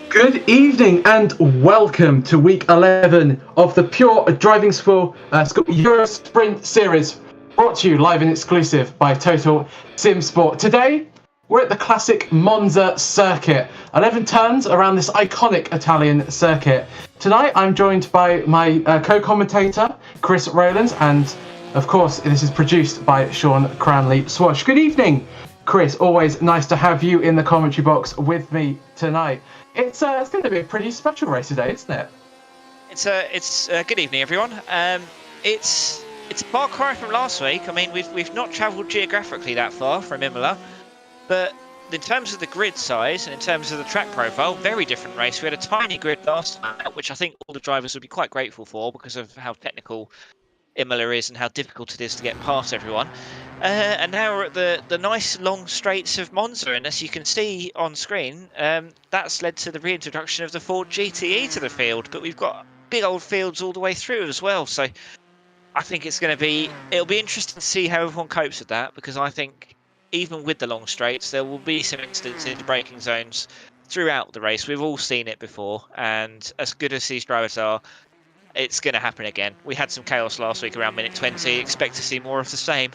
Good evening and welcome to week 11 of the Pure Driving School Euro Sprint Series, brought to you live and exclusive by Total Sim Sport. Today, we're at the classic Monza circuit, 11 turns around this iconic Italian circuit. Tonight, I'm joined by my co-commentator, Chris Rowlands, and of course, this is produced by Sean Cranleigh-Swash. Good evening, Chris. Always nice to have you in the commentary box with me tonight. It's going to be a pretty special race today, isn't it? It's good evening, everyone. It's a far cry from last week. I mean, we've not travelled geographically that far from Imola, but in terms of the grid size and in terms of the track profile, very different race. We had a tiny grid last time, which I think all the drivers would be quite grateful for because of how technical Imola is and how difficult it is to get past everyone. And now we're at the nice long straights of Monza, and as you can see on screen, that's led to the reintroduction of the Ford GTE to the field. But we've got big old fields all the way through as well, so I think it'll be interesting to see how everyone copes with that, because I think even with the long straights, there will be some incidents into braking zones throughout the race. We've all seen it before, and as good as these drivers are, it's going to happen again. We had some chaos last week around minute 20. Expect to see more of the same.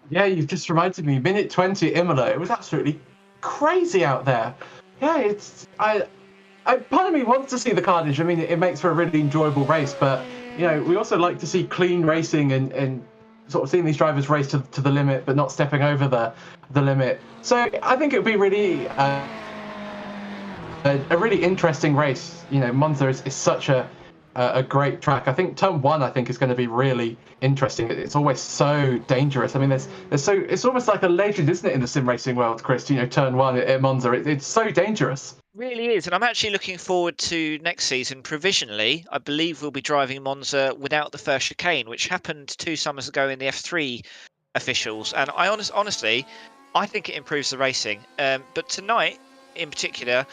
Yeah, you've just reminded me. Minute 20 Imola. It was absolutely crazy out there. Yeah, part of me wants to see the carnage. I mean, it makes for a really enjoyable race, but we also like to see clean racing and sort of seeing these drivers race to the limit, but not stepping over the limit. So I think it would be really a really interesting race. Monza is such a great track. I think turn one, is going to be really interesting. It's always so dangerous. I mean, it's almost like a legend, isn't it, in the sim racing world, Chris? Turn one at Monza, it's so dangerous. Really is, and I'm actually looking forward to next season. Provisionally, I believe we'll be driving Monza without the first chicane, which happened 2 summers ago in the F3 officials. And honestly, I think it improves the racing. But tonight, in particular,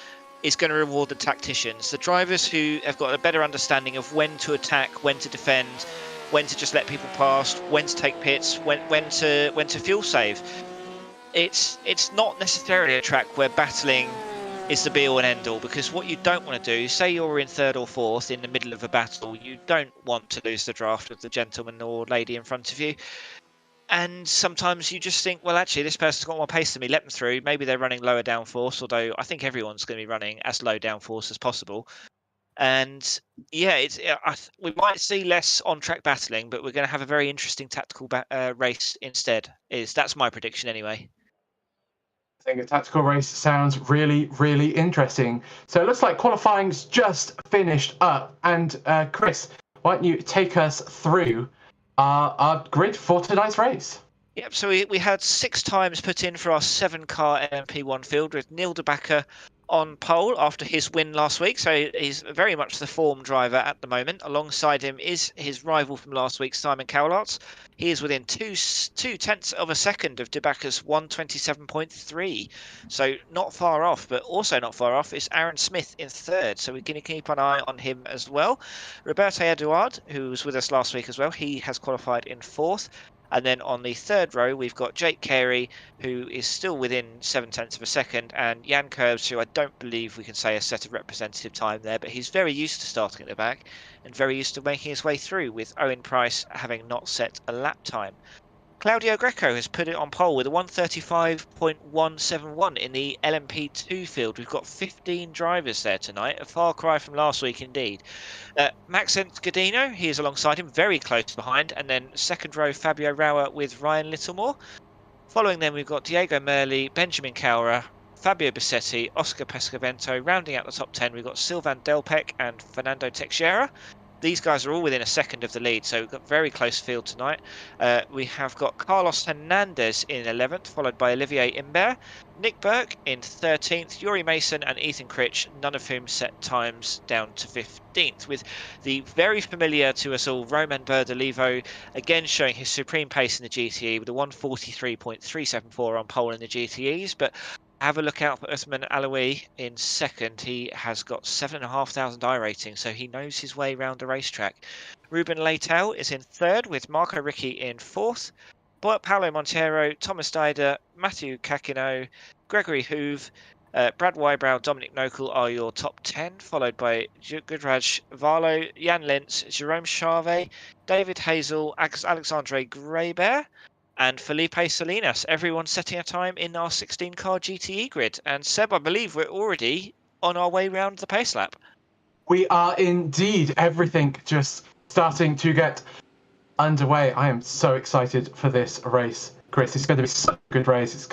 is going to reward the tacticians, the drivers who have got a better understanding of when to attack, when to defend, when to just let people past, when to take pits, when to fuel save. It's not necessarily a track where battling is the be all and end all, because what you don't want to do, say you're in third or fourth in the middle of a battle, you don't want to lose the draft of the gentleman or lady in front of you. And sometimes you just think, well, actually, this person's got more pace than me, let them through. Maybe they're running lower downforce, although I think everyone's going to be running as low downforce as possible. And yeah, we might see less on-track battling, but we're going to have a very interesting tactical race instead. That's my prediction anyway. I think a tactical race sounds really, really interesting. So it looks like qualifying's just finished up. And Chris, why don't you take us through our grid for tonight's race? Yep, so we had 6 times put in for our 7-car LMP1 field, with Neil de Backer on pole after his win last week. So he's very much the form driver at the moment. Alongside him is his rival from last week, Simon Cowlarts. He is within 2/10 of a second of de Backer's 1:27.3. So not far off, but also not far off is Aaron Smith in third. So we're going to keep an eye on him as well. Roberto Eduard, who was with us last week as well, he has qualified in fourth. And then on the third row, we've got Jake Carey, who is still within 0.7 of a second, and Jan Curbs, who I don't believe we can say has set a representative time there, but he's very used to starting at the back and very used to making his way through, with Owen Price having not set a lap time. Claudio Greco has put it on pole with a 1:35.171 in the LMP2 field. We've got 15 drivers there tonight, a far cry from last week indeed. Maxence Godino, he is alongside him, very close behind, and then second row Fabio Rauer with Ryan Littlemore. Following them, we've got Diego Merli, Benjamin Cowra, Fabio Bassetti, Oscar Pescavento. Rounding out the top 10, we've got Sylvain Delpech and Fernando Teixeira. These guys are all within a second of the lead, so we've got a very close field tonight. We have got Carlos Hernandez in 11th, followed by Olivier Imbert, Nick Burke in 13th, Yuri Mason and Ethan Critch, none of whom set times down to 15th, with the very familiar to us all Roman Berdolivo again showing his supreme pace in the GTE with a 1:43.374 on pole in the GTEs, but have a look out for Uthman Alawi in second. He has got 7,500 iRating, so he knows his way around the racetrack. Ruben Leitao is in third, with Marco Ricci in fourth. Paulo Montero, Thomas Dider, Matthew Kakino, Gregory Hoove, Brad Wybrow, Dominic Nokel are your top 10, followed by Gudraj Varlo, Jan Lintz, Jerome Charvet, David Hazel, Alexandre Greybert, and Felipe Salinas. Everyone setting a time in our 16-car GTE grid. And Seb, I believe we're already on our way round the pace lap. We are indeed. Everything just starting to get underway. I am so excited for this race, Chris. It's going to be such a good race. It's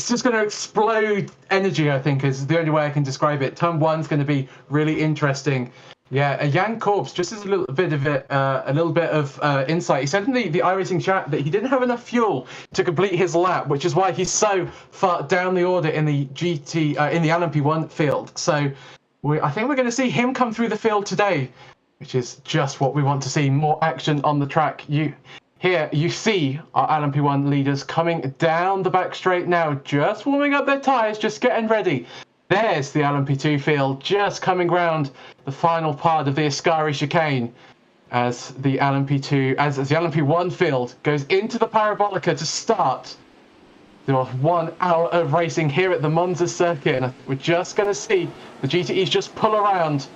just going to explode energy, I think, is the only way I can describe it. Turn 1's going to be really interesting. Yeah, Jan Korbs, just as a little bit of insight. He said in the iRacing chat that he didn't have enough fuel to complete his lap, which is why he's so far down the order in the LMP1 field. So I think we're going to see him come through the field today, which is just what we want to see. More action on the track. Here you see our LMP1 leaders coming down the back straight now, just warming up their tyres, just getting ready. There's the LMP2 field just coming round the final part of the Ascari chicane as the LMP1 field goes into the Parabolica to start the 1 hour of racing here at the Monza circuit. And we're just going to see the GTEs just pull around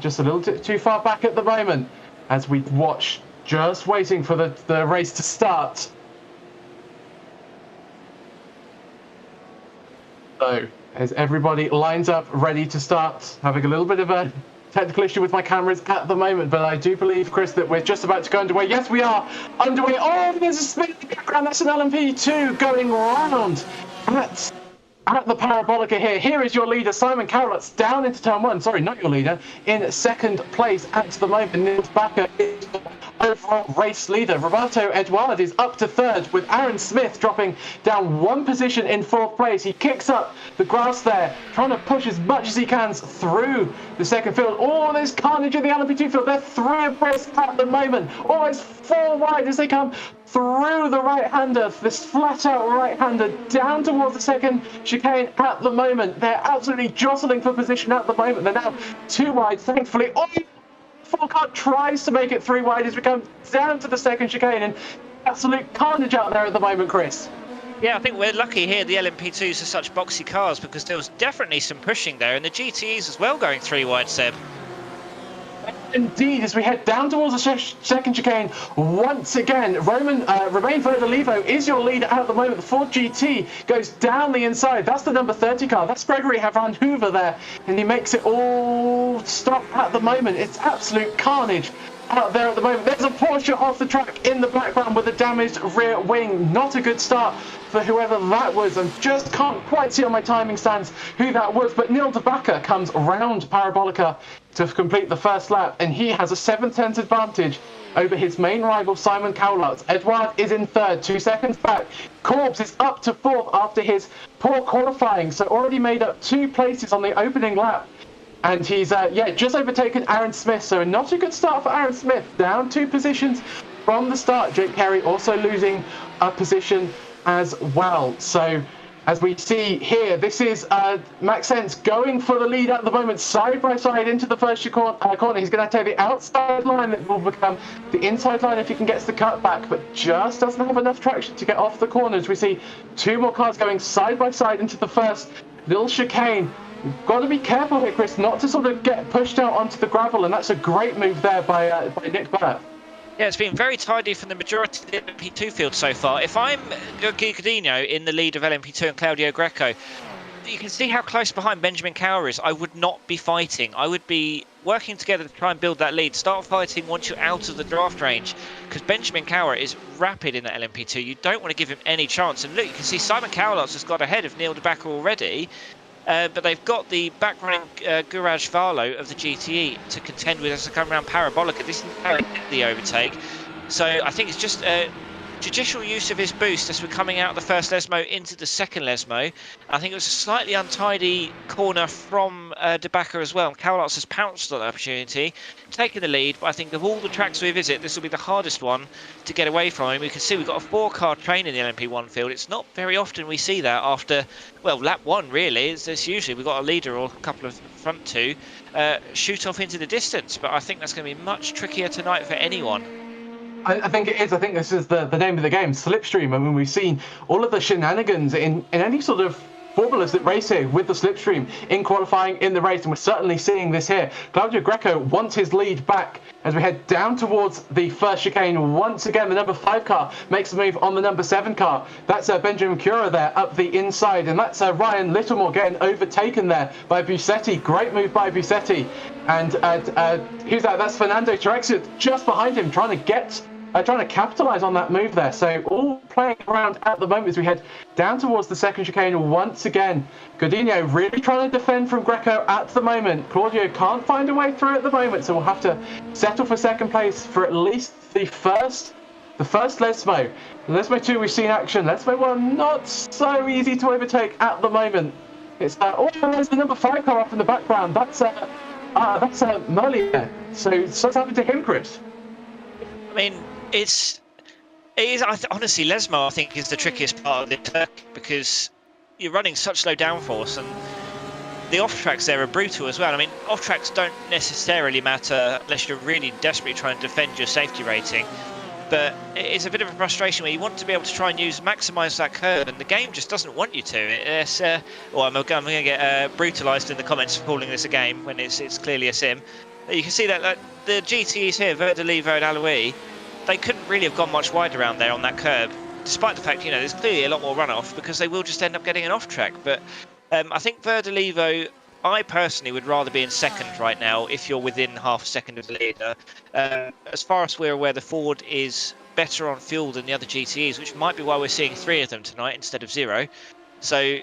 just a little bit too far back at the moment as we watch, just waiting for the race to start. So, as everybody lines up, ready to start, having a little bit of a technical issue with my cameras at the moment, but I do believe, Chris, that we're just about to go underway. Yes, we are underway. Oh, there's a spin in the background. That's an LMP2 going round at the Parabolica here. Here is your leader, Simon Cowlitz, down into turn 1. Sorry, not your leader. In second place at the moment. Niels Bakker is overall race leader. Roberto Edouard is up to third, with Aaron Smith dropping down 1 position in 4th place. He kicks up the grass there, trying to push as much as he can through the second field. Oh, there's carnage in the LMP2 field. They're 3 abreast at the moment. Almost 4 wide as they come through the right-hander, this flat-out right-hander down towards the second chicane at the moment. They're absolutely jostling for position at the moment. They're now 2 wide, thankfully. Oh, Fourcade tries to make it 3 wide as we come down to the second chicane, and absolute carnage out there at the moment, Chris. Yeah, I think we're lucky here the LMP2s are such boxy cars, because there was definitely some pushing there, and the GTEs as well going 3 wide, Seb. Indeed, as we head down towards the second chicane, once again, Romain Verdolivo is your leader at the moment. The Ford GT goes down the inside. That's the number 30 car. That's Gregory Van Hoover there, and he makes it all stop at the moment. It's absolute carnage out there at the moment. There's a Porsche off the track in the background with a damaged rear wing. Not a good start for whoever that was. I just can't quite see on my timing stands who that was, but Neil de Backer comes around Parabolica to complete the first lap, and he has a 7/10 advantage over his main rival Simon Cowlitz. Edouard is in third, 2 seconds back. Korbs is up to 4th after his poor qualifying, so already made up 2 places on the opening lap. And he's just overtaken Aaron Smith, so not a good start for Aaron Smith. Down 2 positions from the start. Jake Perry also losing a position as well. So as we see here, this is Max Sense going for the lead at the moment, side by side into the first corner. He's going to take the outside line that will become the inside line if he can get the cut back, but just doesn't have enough traction to get off the corners. We see 2 more cars going side by side into the first little chicane. We've got to be careful here, Chris, not to sort of get pushed out onto the gravel, and that's a great move there by Nick Burt. Yeah, it's been very tidy from the majority of the LMP2 field so far. If I'm Guidino in the lead of LMP2 and Claudio Greco, you can see how close behind Benjamin Cower is. I would not be fighting. I would be working together to try and build that lead. Start fighting once you're out of the draft range, because Benjamin Cower is rapid in that LMP2. You don't want to give him any chance. And look, you can see Simon Cowlitz has got ahead of Neil de Backer already. But they've got the back-running Guraj Varlo of the GTE to contend with as they come around Parabolica. This is the overtake. So I think it's just judicial use of his boost as we're coming out of the first Lesmo into the second Lesmo. I think it was a slightly untidy corner from de Backer as well. Cowlitz has pounced on the opportunity, taken the lead, but I think of all the tracks we visit, this will be the hardest one to get away from him. We can see we've got a 4-car train in the LMP1 field. It's not very often we see that after, well, lap 1 really. It's usually we've got a leader or a couple of front 2 shoot off into the distance, but I think that's going to be much trickier tonight for anyone. I think it is. I think this is the name of the game, Slipstream. I mean, we've seen all of the shenanigans in any sort of formulas that race here with the slipstream in qualifying, in the race, and we're certainly seeing this here. Claudio Greco wants his lead back as we head down towards the first chicane. Once again, the number 5 car makes the move on the number 7 car. That's Benjamin Cura there up the inside, and that's Ryan Littlemore getting overtaken there by Busetti. Great move by Busetti. And who's that? That's Fernando Trexit just behind him, trying to capitalise on that move there. So all playing around at the moment as we head down towards the second chicane once again. Godinho really trying to defend from Greco at the moment. Claudio can't find a way through at the moment, so we'll have to settle for second place for at least the first Lesmo. Lesmo 2 we've seen action. Lesmo 1 not so easy to overtake at the moment. It's there's the number 5 car off in the background. That's Murley there. So what's happened to him, Chris? I mean, it is. Honestly, Lesmo, I think, is the trickiest part of this circuit because you're running such low downforce, and the off tracks there are brutal as well. I mean, off tracks don't necessarily matter unless you're really desperately trying to defend your safety rating. But it's a bit of a frustration where you want to be able to try and maximise that curve, and the game just doesn't want you to. I'm going to get brutalised in the comments for calling this a game when it's clearly a sim. You can see that the GTEs here, Verdelivo and Alois, they couldn't really have gone much wider around there on that curb, despite the fact, there's clearly a lot more runoff because they will just end up getting an off track. But I think Verdelivo, I personally would rather be in second right now if you're within half a second of the leader. As far as we're aware, the Ford is better on fuel than the other GTEs, which might be why we're seeing 3 of them tonight instead of 0. So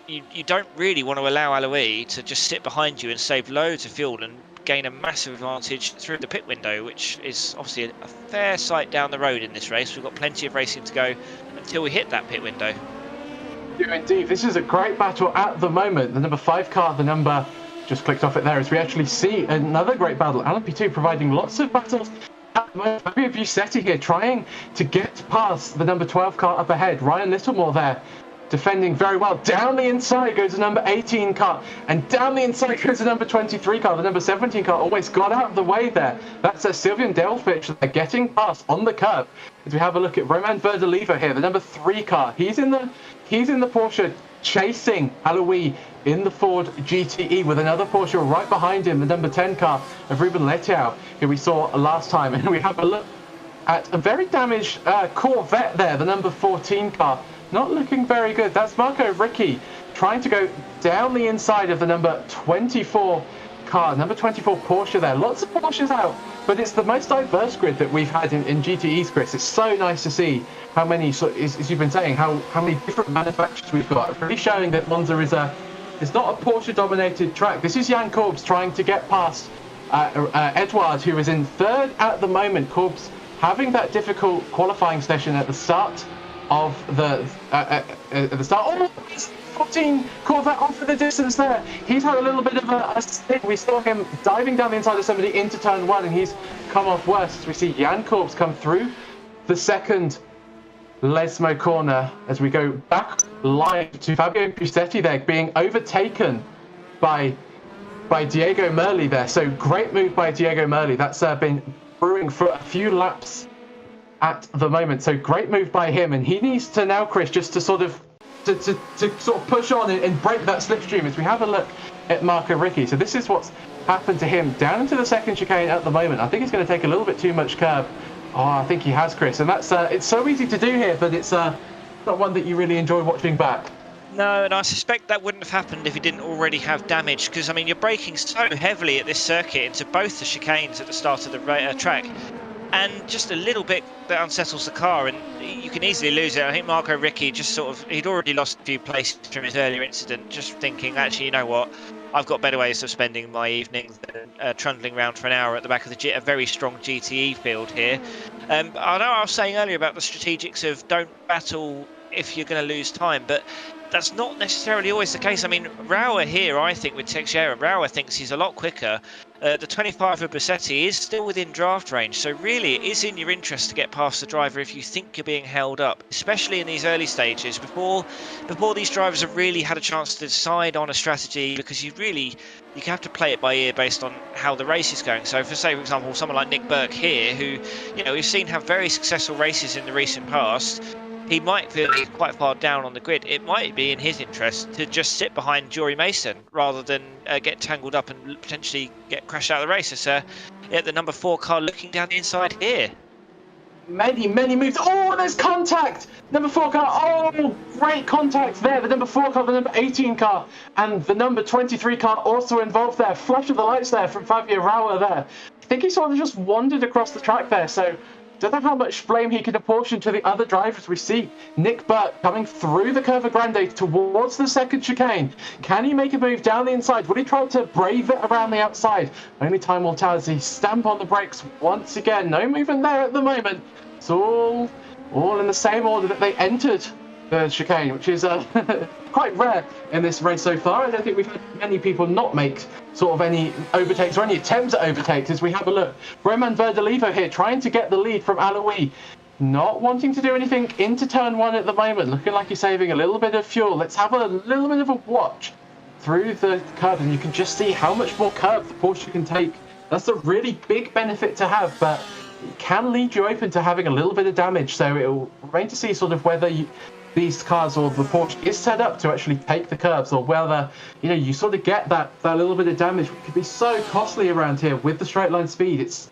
you don't really want to allow Alois to just sit behind you and save loads of fuel and gain a massive advantage through the pit window, which is obviously a fair sight down the road in this race. We've got plenty of racing to go until we hit that pit window. Yeah, indeed, this is a great battle at the moment. The number 5 car, the number just clicked off it there as we actually see another great battle. Alan P2 providing lots of battles at the moment. Fabio Busetti here trying to get past the number 12 car up ahead. Ryan Littlemore there defending very well. Down the inside goes the number 18 car, and down the inside goes the number 23 car. The number 17 car always got out of the way there. That's Sylvian Delpich. They're getting past on the curb. As we have a look at Roman Verdelivo here, the number 3 car. He's in the Porsche chasing Alois in the Ford GTE with another Porsche right behind him, the number 10 car of Ruben Lettiau, who we saw last time. And we have a look at a very damaged Corvette there, the number 14 car. Not looking very good. That's Marco Ricci trying to go down the inside of the number 24 car, number 24 Porsche there. Lots of Porsches out, but it's the most diverse grid that we've had in GTEs, Chris. It's so nice to see how many, as you've been saying, how many different manufacturers we've got. Really showing that Monza is not a Porsche-dominated track. This is Jan Korbs trying to get past Edouard, who is in 3rd at the moment. Korbs having that difficult qualifying session at the start of the Oh, 14 Corvette off in the distance there. He's had a little bit of a spin. We saw him diving down the inside of somebody into turn 1, and he's come off worse. As we see Jan Korbs come through the second Lesmo corner as we go back live to Fabio Busetti there being overtaken by Diego Merli there. So great move by Diego Merli. That's been brewing for a few laps at the moment. So great move by him, and he needs to now, Chris, just to sort of push on and break that slipstream. As we have a look at Marco Ricci. So this is what's happened to him down into the second chicane at the moment. I think he's going to take a little bit too much curb. Oh, I think he has, Chris, and that's it's so easy to do here, but it's not one that you really enjoy watching back. No, and I suspect that wouldn't have happened if he didn't already have damage, because I mean you're braking so heavily at this circuit into both the chicanes at the start of the track, and just a little bit that unsettles the car, and you can easily lose it. I think Marco Ricci just he'd already lost a few places from his earlier incident, just thinking, actually, you know what, I've got better ways of spending my evenings than trundling around for an hour at the back of a very strong GTE field here. I know I was saying earlier about the strategics of don't battle if you're going to lose time, but that's not necessarily always the case. I mean, Rauer here, I think, with Teixeira, Rauer thinks he's a lot quicker. The 25 of Busetti is still within draft range, so really it is in your interest to get past the driver if you think you're being held up, especially in these early stages, before these drivers have really had a chance to decide on a strategy, because you have to play it by ear based on how the race is going. So for example, someone like Nick Burke here, who we've seen have very successful races in the recent past, he might feel he's quite far down on the grid. It might be in his interest to just sit behind Jory Mason rather than get tangled up and potentially get crashed out of the race. It's the number 4 car looking down the inside here. Many moves. Oh, there's contact! Number 4 car. Oh, great contact there. The number 4 car, the number 18 car, and the number 23 car also involved there. Flash of the lights there from Fabio Rauer there. I think he sort of just wandered across the track there, so don't know how much blame he can apportion to the other drivers. We see Nick Burke coming through the Curva Grande towards the second chicane. Can he make a move down the inside? Will he try to brave it around the outside? Only time will tell as he stamp on the brakes once again. No movement there at the moment. It's all in the same order that they entered the chicane, which is quite rare in this race so far. I don't think we've had many people not make sort of any overtakes or any attempts at overtakes. As we have a look, Roman Verdolivo here trying to get the lead from Alois, not wanting to do anything into turn 1 at the moment, looking like he's saving a little bit of fuel. Let's have a little bit of a watch through the curve, and you can just see how much more curve the Porsche can take. That's a really big benefit to have, but it can lead you open to having a little bit of damage. So it will remain to see sort of whether these cars or the Porsche is set up to actually take the curves, or whether you sort of get that little bit of damage, which could be so costly around here with the straight line speed. It's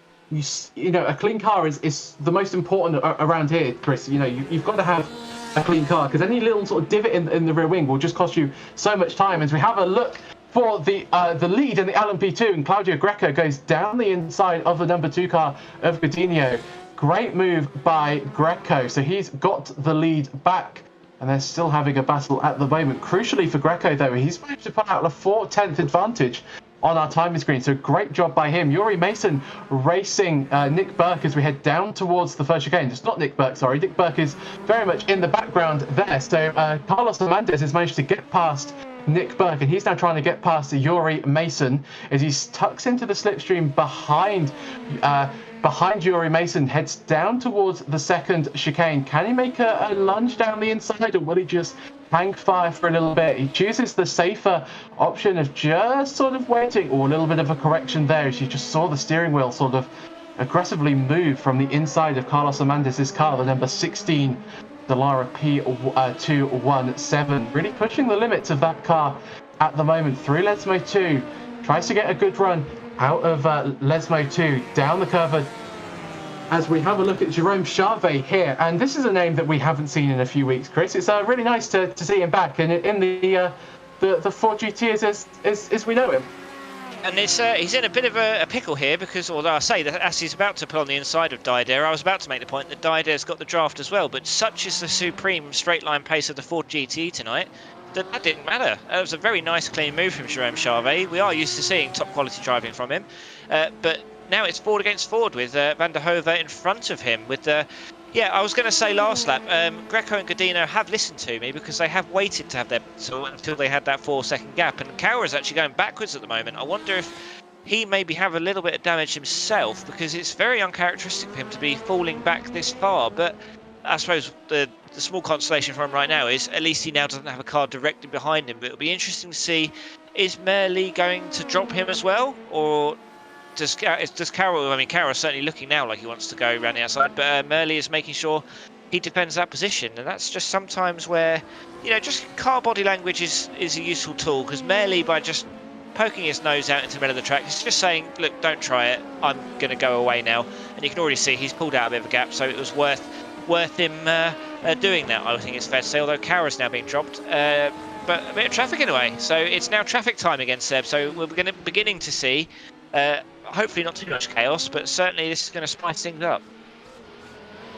a clean car is the most important around here, Chris. You've got to have a clean car, because any little sort of divot in the rear wing will just cost you so much time. As we have a look for the lead in the LMP2, and Claudio Greco goes down the inside of the number 2 car of Godinho. Great move by Greco, so he's got the lead back, and they're still having a battle at the moment. Crucially for Greco, though, he's managed to put out a 4/10 advantage on our timing screen, so great job by him. Jory Mason racing Nick Burke as we head down towards the first chicane. It's not Nick Burke, sorry. Nick Burke is very much in the background there. So Carlos Hernandez has managed to get past Nick Burke, and he's now trying to get past Jory Mason as he tucks into the slipstream behind Jory Mason, heads down towards the second chicane. Can he make a lunge down the inside, or will he just hang fire for a little bit? He chooses the safer option of just sort of waiting. Or a little bit of a correction there, as you just saw the steering wheel sort of aggressively move from the inside of Carlos Hernandez's car, the number 16 Dallara P217, really pushing the limits of that car at the moment through Lesmo 2. Tries to get a good run out of Lesmo 2 down the curve. As we have a look at Jerome Charvet here, and this is a name that we haven't seen in a few weeks, Chris. It's really nice to see him back in the Ford GT as we know him. And he's in a bit of a pickle here, because although I say that as he's about to put on the inside of Didair, I was about to make the point that Didair's got the draft as well, but such is the supreme straight line pace of the Ford GT tonight that didn't matter. It was a very nice clean move from Jerome Charvet. We are used to seeing top quality driving from him, but now it's Ford against Ford with Van der Hove in front of him with I was going to say last lap, Greco and Godinho have listened to me, because they have waited to have their until they had that 4-second gap, and Cowra's actually going backwards at the moment. I wonder if he maybe have a little bit of damage himself, because it's very uncharacteristic for him to be falling back this far. But I suppose the small consolation for him right now is at least he now doesn't have a car directly behind him. But it'll be interesting to see, is Merli going to drop him as well, or does Carroll? I mean, Carroll's certainly looking now like he wants to go around the outside, but Merli is making sure he defends that position, and that's just sometimes where just car body language is a useful tool, because Merli, by just poking his nose out into the middle of the track, is just saying, look, don't try it, I'm going to go away now. And you can already see he's pulled out a bit of a gap, so it was worth him doing that, I think it's fair to say, although Cowra's now being dropped. But a bit of traffic anyway, so it's now traffic time again, Seb, so we're beginning to see hopefully not too much chaos, but certainly this is going to spice things up.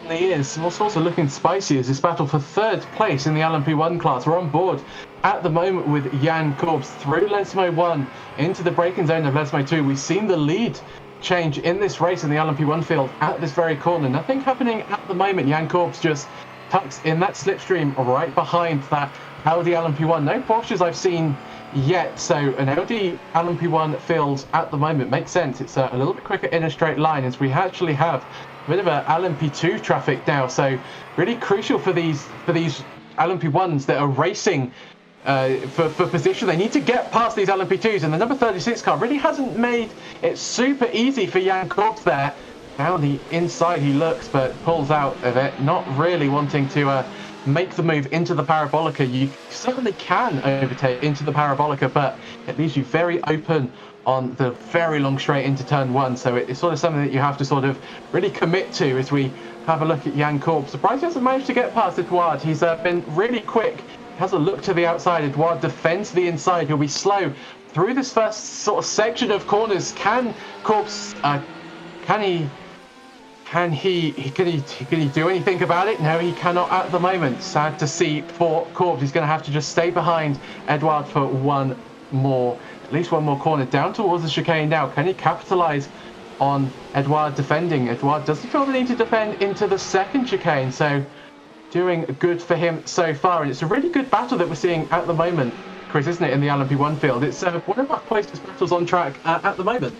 It is. What's also looking spicy is this battle for third place in the LMP1 class. We're on board at the moment with Jan Korbs through Lesmo 1 into the braking zone of Lesmo 2. We've seen the lead change in this race in the LMP1 field at this very corner. Nothing happening at the moment. Jan Korbs just tucks in that slipstream right behind that Audi LMP1. No Porsches I've seen yet, so an Audi LMP1 field at the moment makes sense. It's a little bit quicker in a straight line, as we actually have a bit of a LMP2 traffic now, so really crucial for these LMP1s that are racing for position. They need to get past these LMP2s, and the number 36 car really hasn't made it super easy for Jan Korbs there. Down the inside he looks, but pulls out of it, not really wanting to make the move into the Parabolica, you certainly can overtake into the Parabolica, but it leaves you very open on the very long straight into turn 1. So it's sort of something that you have to sort of really commit to as we have a look at Jan Korb. Surprised he hasn't managed to get past Edouard. He's been really quick. He has a look to the outside. Edouard defends the inside. He'll be slow through this first sort of section of corners. Can Korb's can he do anything about it? No, he cannot at the moment. Sad to see for Korbs. He's going to have to just stay behind Edouard for at least one more corner down towards the chicane now. Can he capitalize on Edouard defending? Edouard doesn't feel the need to defend into the second chicane, so doing good for him so far. And it's a really good battle that we're seeing at the moment, Chris, isn't it, in the LMP1 field? It's one of our closest battles on track at the moment.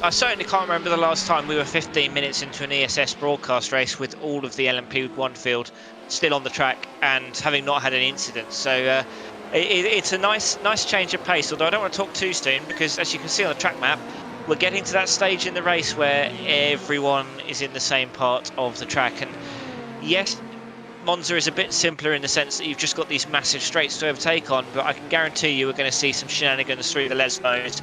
I certainly can't remember the last time we were 15 minutes into an ESS broadcast race with all of the LMP1 field still on the track and having not had any incidents. So it's a nice change of pace, although I don't want to talk too soon because, as you can see on the track map, we're getting to that stage in the race where everyone is in the same part of the track. And yes, Monza is a bit simpler in the sense that you've just got these massive straights to overtake on, but I can guarantee you we're going to see some shenanigans through the Lesmos,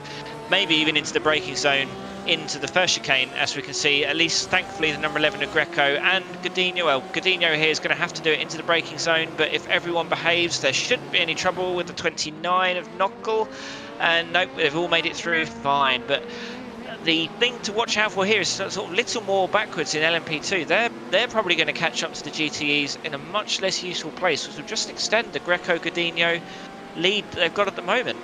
maybe even into the braking zone, into the first chicane, as we can see. At least, thankfully, the number 11 of Greco and Godinho. Well, Godinho here is going to have to do it into the braking zone, but if everyone behaves, there shouldn't be any trouble with the 29 of Knuckle. And nope, they've all made it through fine. But the thing to watch out for here is sort of little more backwards in LMP2. They're probably going to catch up to the GTEs in a much less useful place, which will just extend the Greco-Godinho lead they've got at the moment.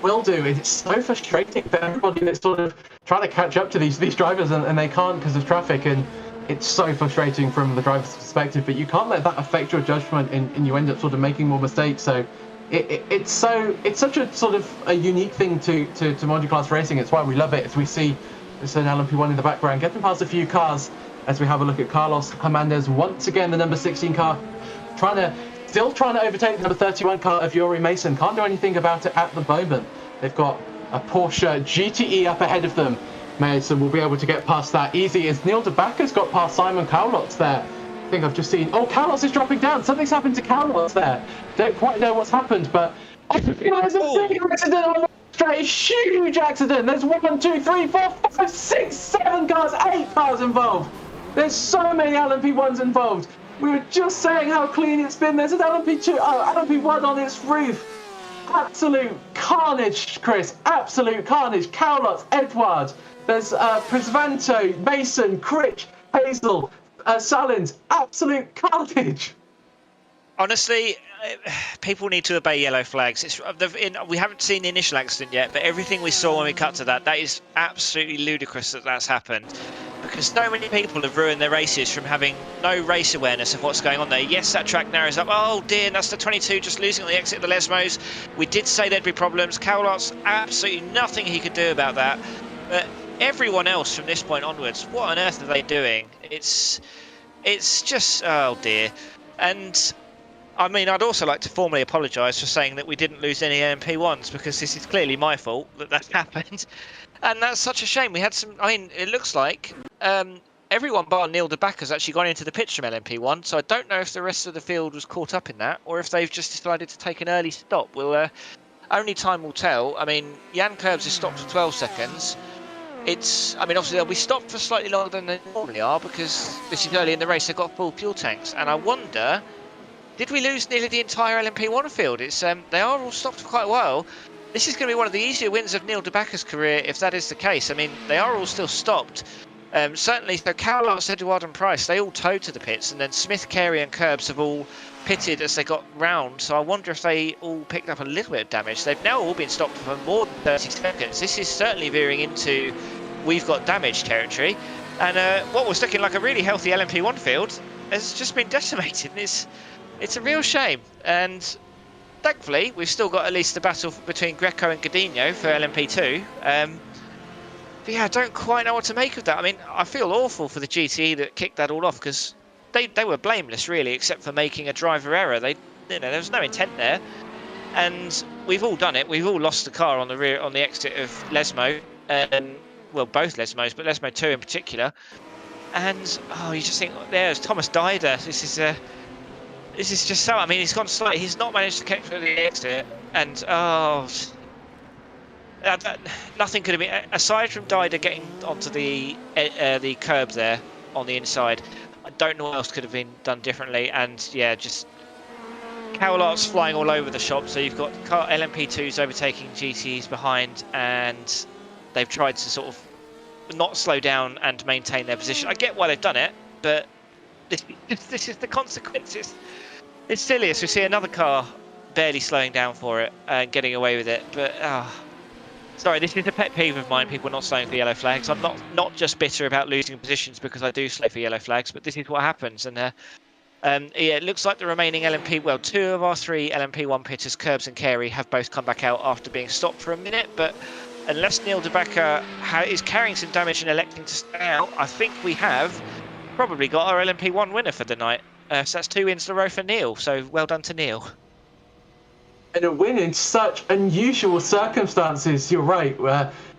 Will do. It's so frustrating for everybody that's sort of trying to catch up to these drivers and they can't because of traffic, and it's so frustrating from the driver's perspective, but you can't let that affect your judgment and you end up sort of making more mistakes. So it's such a sort of a unique thing to multi-class racing. It's why we love it, as we see this an LMP1 in the background getting past a few cars as we have a look at Carlos Hernandez once again, the number 16 car, still trying to overtake the number 31 car of Yuri Mason. Can't do anything about it at the moment. They've got a Porsche GTE up ahead of them. Mason will be able to get past that easy as Neil de Backer's got past Simon Cowlotz there. I think I've just seen... Oh, Cowlotz is dropping down. Something's happened to Cowlotz there. Don't quite know what's happened, but... Oh, there's a big accident on the straight. Huge accident. There's 1, 2, 3, 4, 5, 6, 7 cars, 8 cars involved. There's so many LMP1s involved. We were just saying how clean it's been. There's an LMP1 on its roof. Absolute carnage, Chris. Absolute carnage. Cowlotz, Edouard. There's Prisvanto, Mason, Critch, Hazel, Salins. Absolute carnage. Honestly, people need to obey yellow flags. We haven't seen the initial accident yet, but everything we saw when we cut to that is absolutely ludicrous that that's happened. Because so many people have ruined their races from having no race awareness of what's going on there. Yes, that track narrows up. Oh dear, and that's the 22 just losing on the exit of the Lesmos. We did say there'd be problems. Cowlotz, absolutely nothing he could do about that. But everyone else from this point onwards, what on earth are they doing? It's just, oh dear. And I mean, I'd also like to formally apologise for saying that we didn't lose any MP1s, because this is clearly my fault that happened. And that's such a shame. We had some... I mean, it looks like everyone bar Neil de Backer has actually gone into the pits from LMP1, so I don't know if the rest of the field was caught up in that, or if they've just decided to take an early stop. Only time will tell. I mean, Jan Kurbs is stopped for 12 seconds. I mean, obviously they'll be stopped for slightly longer than they normally are, because this is early in the race. They've got full fuel tanks. And I wonder, did we lose nearly the entire LMP1 field? They are all stopped for quite a while. This is going to be one of the easier wins of Neil de Backer's career, if that is the case. I mean, they are all still stopped. Certainly, so Cowlotz, Edouard and Price, they all towed to the pits, and then Smith, Carey and Kurbs have all pitted as they got round. So I wonder if they all picked up a little bit of damage. They've now all been stopped for more than 30 seconds. This is certainly veering into we've got damage territory. And what was looking like a really healthy LMP1 field has just been decimated. It's a real shame. And thankfully, we've still got at least the battle between Greco and Godinho for LMP2. But yeah, I don't quite know what to make of that. I mean, I feel awful for the GTE that kicked that all off, because they were blameless, really, except for making a driver error. There was no intent there. And we've all done it. We've all lost the car on the exit of Lesmo. Well, both Lesmos, but Lesmo 2 in particular. And, you just think, there's Thomas Dider. This is This is just so. I mean, he's gone slightly. He's not managed to catch the exit, and nothing could have been aside from Dider getting onto the curb there on the inside. I don't know what else could have been done differently. And yeah, just Cowlart's flying all over the shop. So you've got LMP2s overtaking GTs behind, and they've tried to sort of not slow down and maintain their position. I get why they've done it, but this is the consequences. It's silly as we see another car barely slowing down for it and getting away with it. But sorry, this is a pet peeve of mine, people not slowing for yellow flags. I'm not just bitter about losing positions because I do slow for yellow flags, but this is what happens. And yeah, it looks like the remaining LMP, well, 2 of our 3 LMP1 pitters, Curbs and Carey, have both come back out after being stopped for a minute. But unless Neil de Backer is carrying some damage and electing to stay out, I think we have probably got our LMP1 winner for the night. So that's 2 wins in a row for Neil. So well done to Neil. And a win in such unusual circumstances. You're right.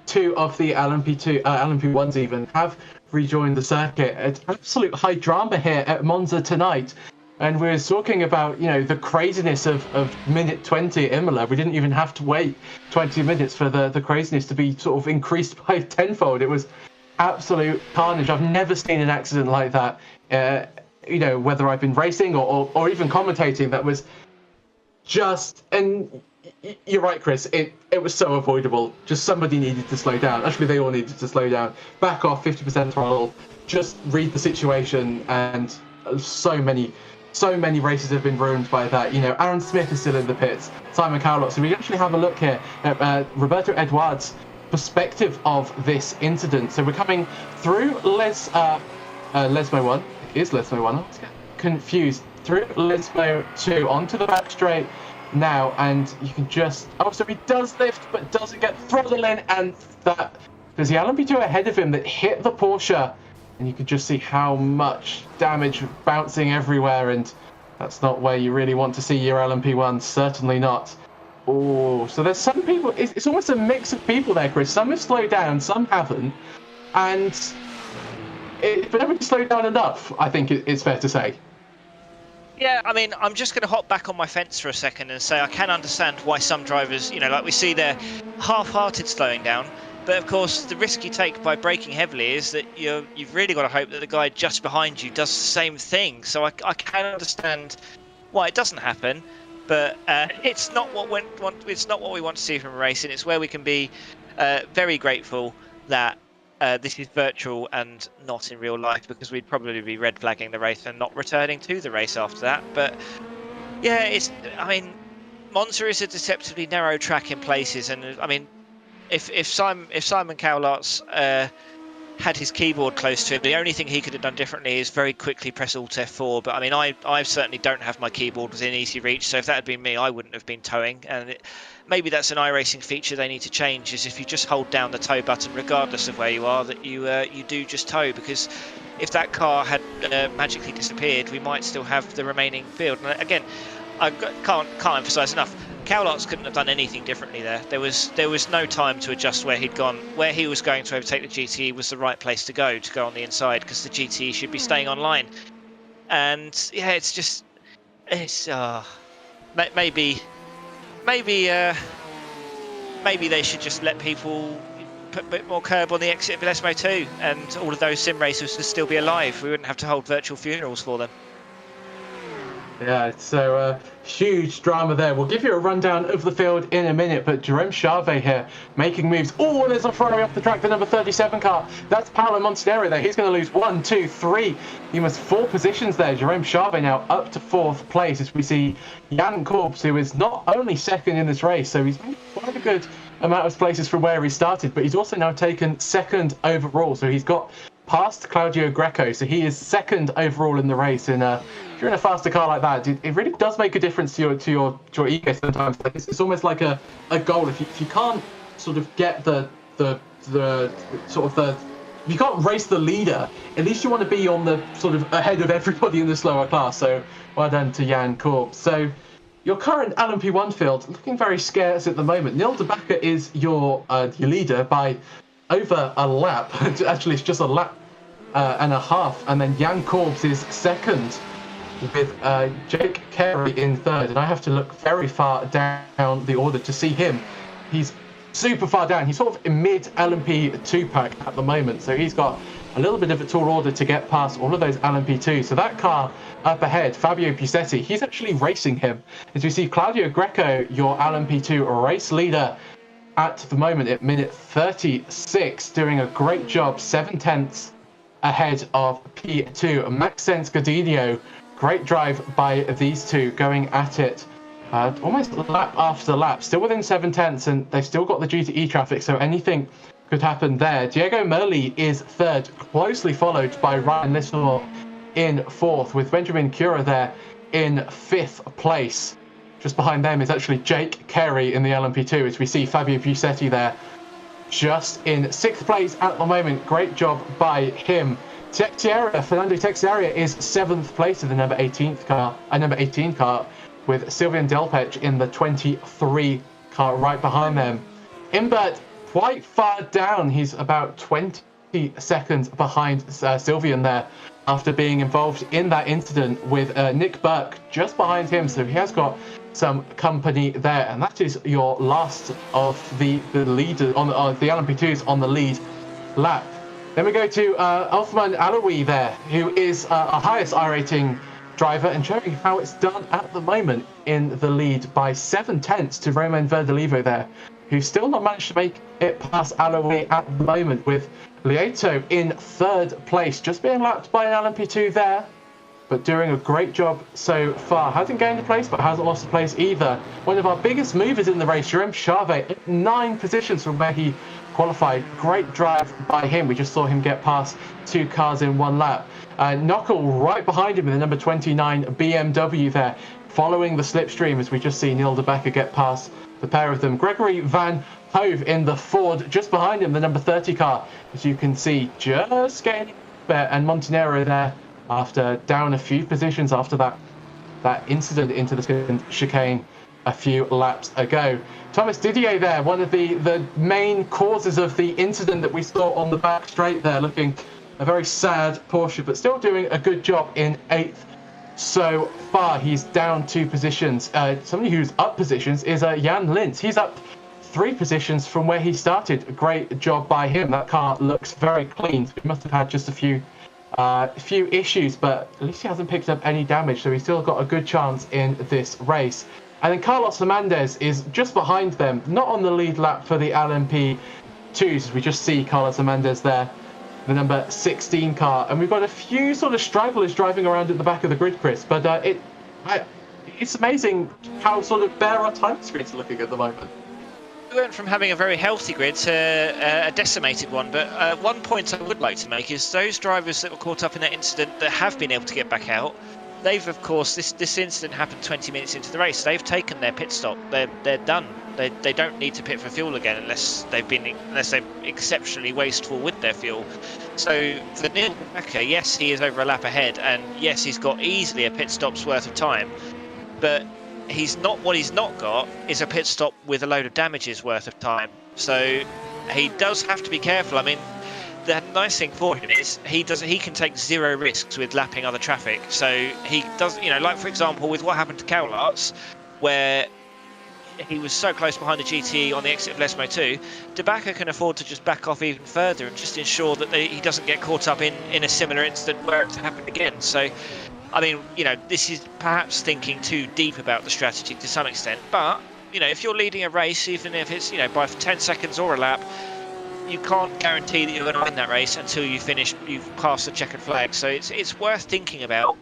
2 of the LMP1s even have rejoined the circuit. It's absolute high drama here at Monza tonight. And we were talking about, the craziness of minute 20 at Imola. We didn't even have to wait 20 minutes for the craziness to be sort of increased by tenfold. It was absolute carnage. I've never seen an accident like that. Whether I've been racing or even commentating, that was just, and you're right, Chris, it was so avoidable. Just somebody needed to slow down. Actually, they all needed to slow down. Back off 50% throttle, just read the situation, and so many races have been ruined by that. Aaron Smith is still in the pits, Simon Cowlott. So we can actually have a look here at Roberto Edwards' perspective of this incident. So we're coming through Lesmo 1. Is Lesmo 1? I was getting confused. Through Lesmo 2 onto the back straight now, and you can just... Oh, so he does lift, but doesn't get throttle in, and that... There's the LMP2 ahead of him that hit the Porsche, and you can just see how much damage bouncing everywhere, and that's not where you really want to see your LMP1, certainly not. Oh, so there's some people... It's almost a mix of people there, Chris. Some have slowed down, some haven't, and... But nobody's slowed down enough, I think it's fair to say. Yeah, I mean, I'm just going to hop back on my fence for a second and say I can understand why some drivers, like we see they're half-hearted slowing down. But of course, the risk you take by braking heavily is that you've really got to hope that the guy just behind you does the same thing. So I can understand why it doesn't happen, but it's not what we want to see from racing. It's where we can be very grateful that this is virtual and not in real life, because we'd probably be red flagging the race and not returning to the race after that. But yeah, Monza is a deceptively narrow track in places, and I mean, if Simon Cowlart's had his keyboard close to him, the only thing he could have done differently is very quickly press Alt F4. But I mean, I certainly don't have my keyboard within easy reach, so if that had been me, I wouldn't have been towing. And maybe that's an iRacing feature they need to change, is if you just hold down the tow button regardless of where you are, that you do just tow, because if that car had magically disappeared, we might still have the remaining field. And again, I can't emphasize enough, Cowlart's couldn't have done anything differently there. There was no time to adjust where he'd gone. Where he was going to overtake the GTE was the right place to go on the inside, because the GTE should be staying on line. And yeah, it's maybe they should just let people put a bit more curb on the exit of Lesmo 2, and all of those sim racers would still be alive. We wouldn't have to hold virtual funerals for them. Yeah, so huge drama there. We'll give you a rundown of the field in a minute, but Jerome Charvet here making moves. Oh, there's a Ferrari off the track, the number 37 car. That's Paolo Montanaro there. He's going to lose 1, 2, 3. He must 4 positions there. Jerome Charvet now up to 4th place, as we see Jan Korbs, who is not only second in this race, so he's made quite a good amount of places from where he started, but he's also now taken 2nd overall. So he's got past Claudio Greco, so he is 2nd overall in the race. And if you're in a faster car like that, it really does make a difference to your ego sometimes. Like it's almost like a goal. If you can't sort of get the you can't race the leader, at least you want to be on the sort of ahead of everybody in the slower class. So well done to Jan Korb. So your current LMP1 field looking very scarce at the moment. Neil de Backer is your leader by over a lap. Actually, it's just a lap and a half, and then Jan Korbs is 2nd with Jake Carey in third. And I have to look very far down the order to see him. He's super far down. He's sort of in mid LMP2 pack at the moment. So he's got a little bit of a tall order to get past all of those LMP2. So that car up ahead, Fabio Pusetti, he's actually racing him. As we see Claudio Greco, your LMP2 race leader at the moment at minute 36, doing a great job, 7/10 ahead of P2. Maxence Godinho, great drive by these two going at it. Almost lap after lap, still within 7/10, and they've still got the GTE traffic, so anything could happen there. Diego Merli is third, closely followed by Ryan Little in fourth, with Benjamin Cura there in fifth place. Just behind them is actually Jake Carey in the LMP2, as we see Fabio Pusetti there just in sixth place at the moment. Great job by him. Fernando Teixeira is seventh place in the number 18 car, with Sylvain Delpech in the 23 car right behind them. Imbert quite far down. He's about 20 seconds behind Sylvain there after being involved in that incident with Nick Burke just behind him. So he has got some company there. And that is your last of the leaders on the LMP2s on the lead lap. Then we go to Othman Alawi there, who is our highest iRating driver and showing how it's done at the moment in the lead by 7/10 to Romain Verdelivo there, who's still not managed to make it past Alawi at the moment, with Lieto in third place, just being lapped by an LMP2 there, but doing a great job so far. Hasn't gained a place, but hasn't lost a place either. One of our biggest movers in the race, Jerome Charvet, 9 positions from where he qualified. Great drive by him. We just saw him get past 2 cars in 1 lap. Knockel right behind him in the number 29 BMW there, following the slipstream, as we just see Neil de Becker get past the pair of them. Gregory Van Hove in the Ford, just behind him, the number 30 car, as you can see, just getting there. And Montenero there, after down a few positions after that incident into the chicane a few laps ago. Thomas Didier there, one of the main causes of the incident that we saw on the back straight there, looking a very sad Porsche, but still doing a good job in 8th so far. He's down 2 positions. Somebody who's up positions is Jan Lintz. He's up 3 positions from where he started. A great job by him. That car looks very clean. He must have had just a few issues, but at least he hasn't picked up any damage, so he's still got a good chance in this race. And then Carlos Hernandez is just behind them, not on the lead lap for the LMP2s. We just see Carlos Hernandez there, the number 16 car. And we've got a few sort of stragglers driving around at the back of the grid, Chris. But it's amazing how sort of bare our time screens are looking at the moment. We went from having a very healthy grid to a decimated one, but one point I would like to make is those drivers that were caught up in that incident that have been able to get back out, they've, of course, this incident happened 20 minutes into the race. They've taken their pit stop. They're done. They don't need to pit for fuel again unless they're exceptionally wasteful with their fuel. So for Neil Becker, yes, he is over a lap ahead, and yes, he's got easily a pit stop's worth of time, but what he's not got is a pit stop with a load of damages worth of time. So he does have to be careful. I mean, the nice thing for him is he can take 0 risks with lapping other traffic. So he does, like for example with what happened to Cowlarts, where he was so close behind the GTE on the exit of Lesmo 2, De Backer can afford to just back off even further and just ensure that he doesn't get caught up in a similar incident where it's happened again. So I mean, this is perhaps thinking too deep about the strategy to some extent, but if you're leading a race, even if it's by 10 seconds or a lap, you can't guarantee that you're going to win that race until you've passed the checkered flag. So it's worth thinking about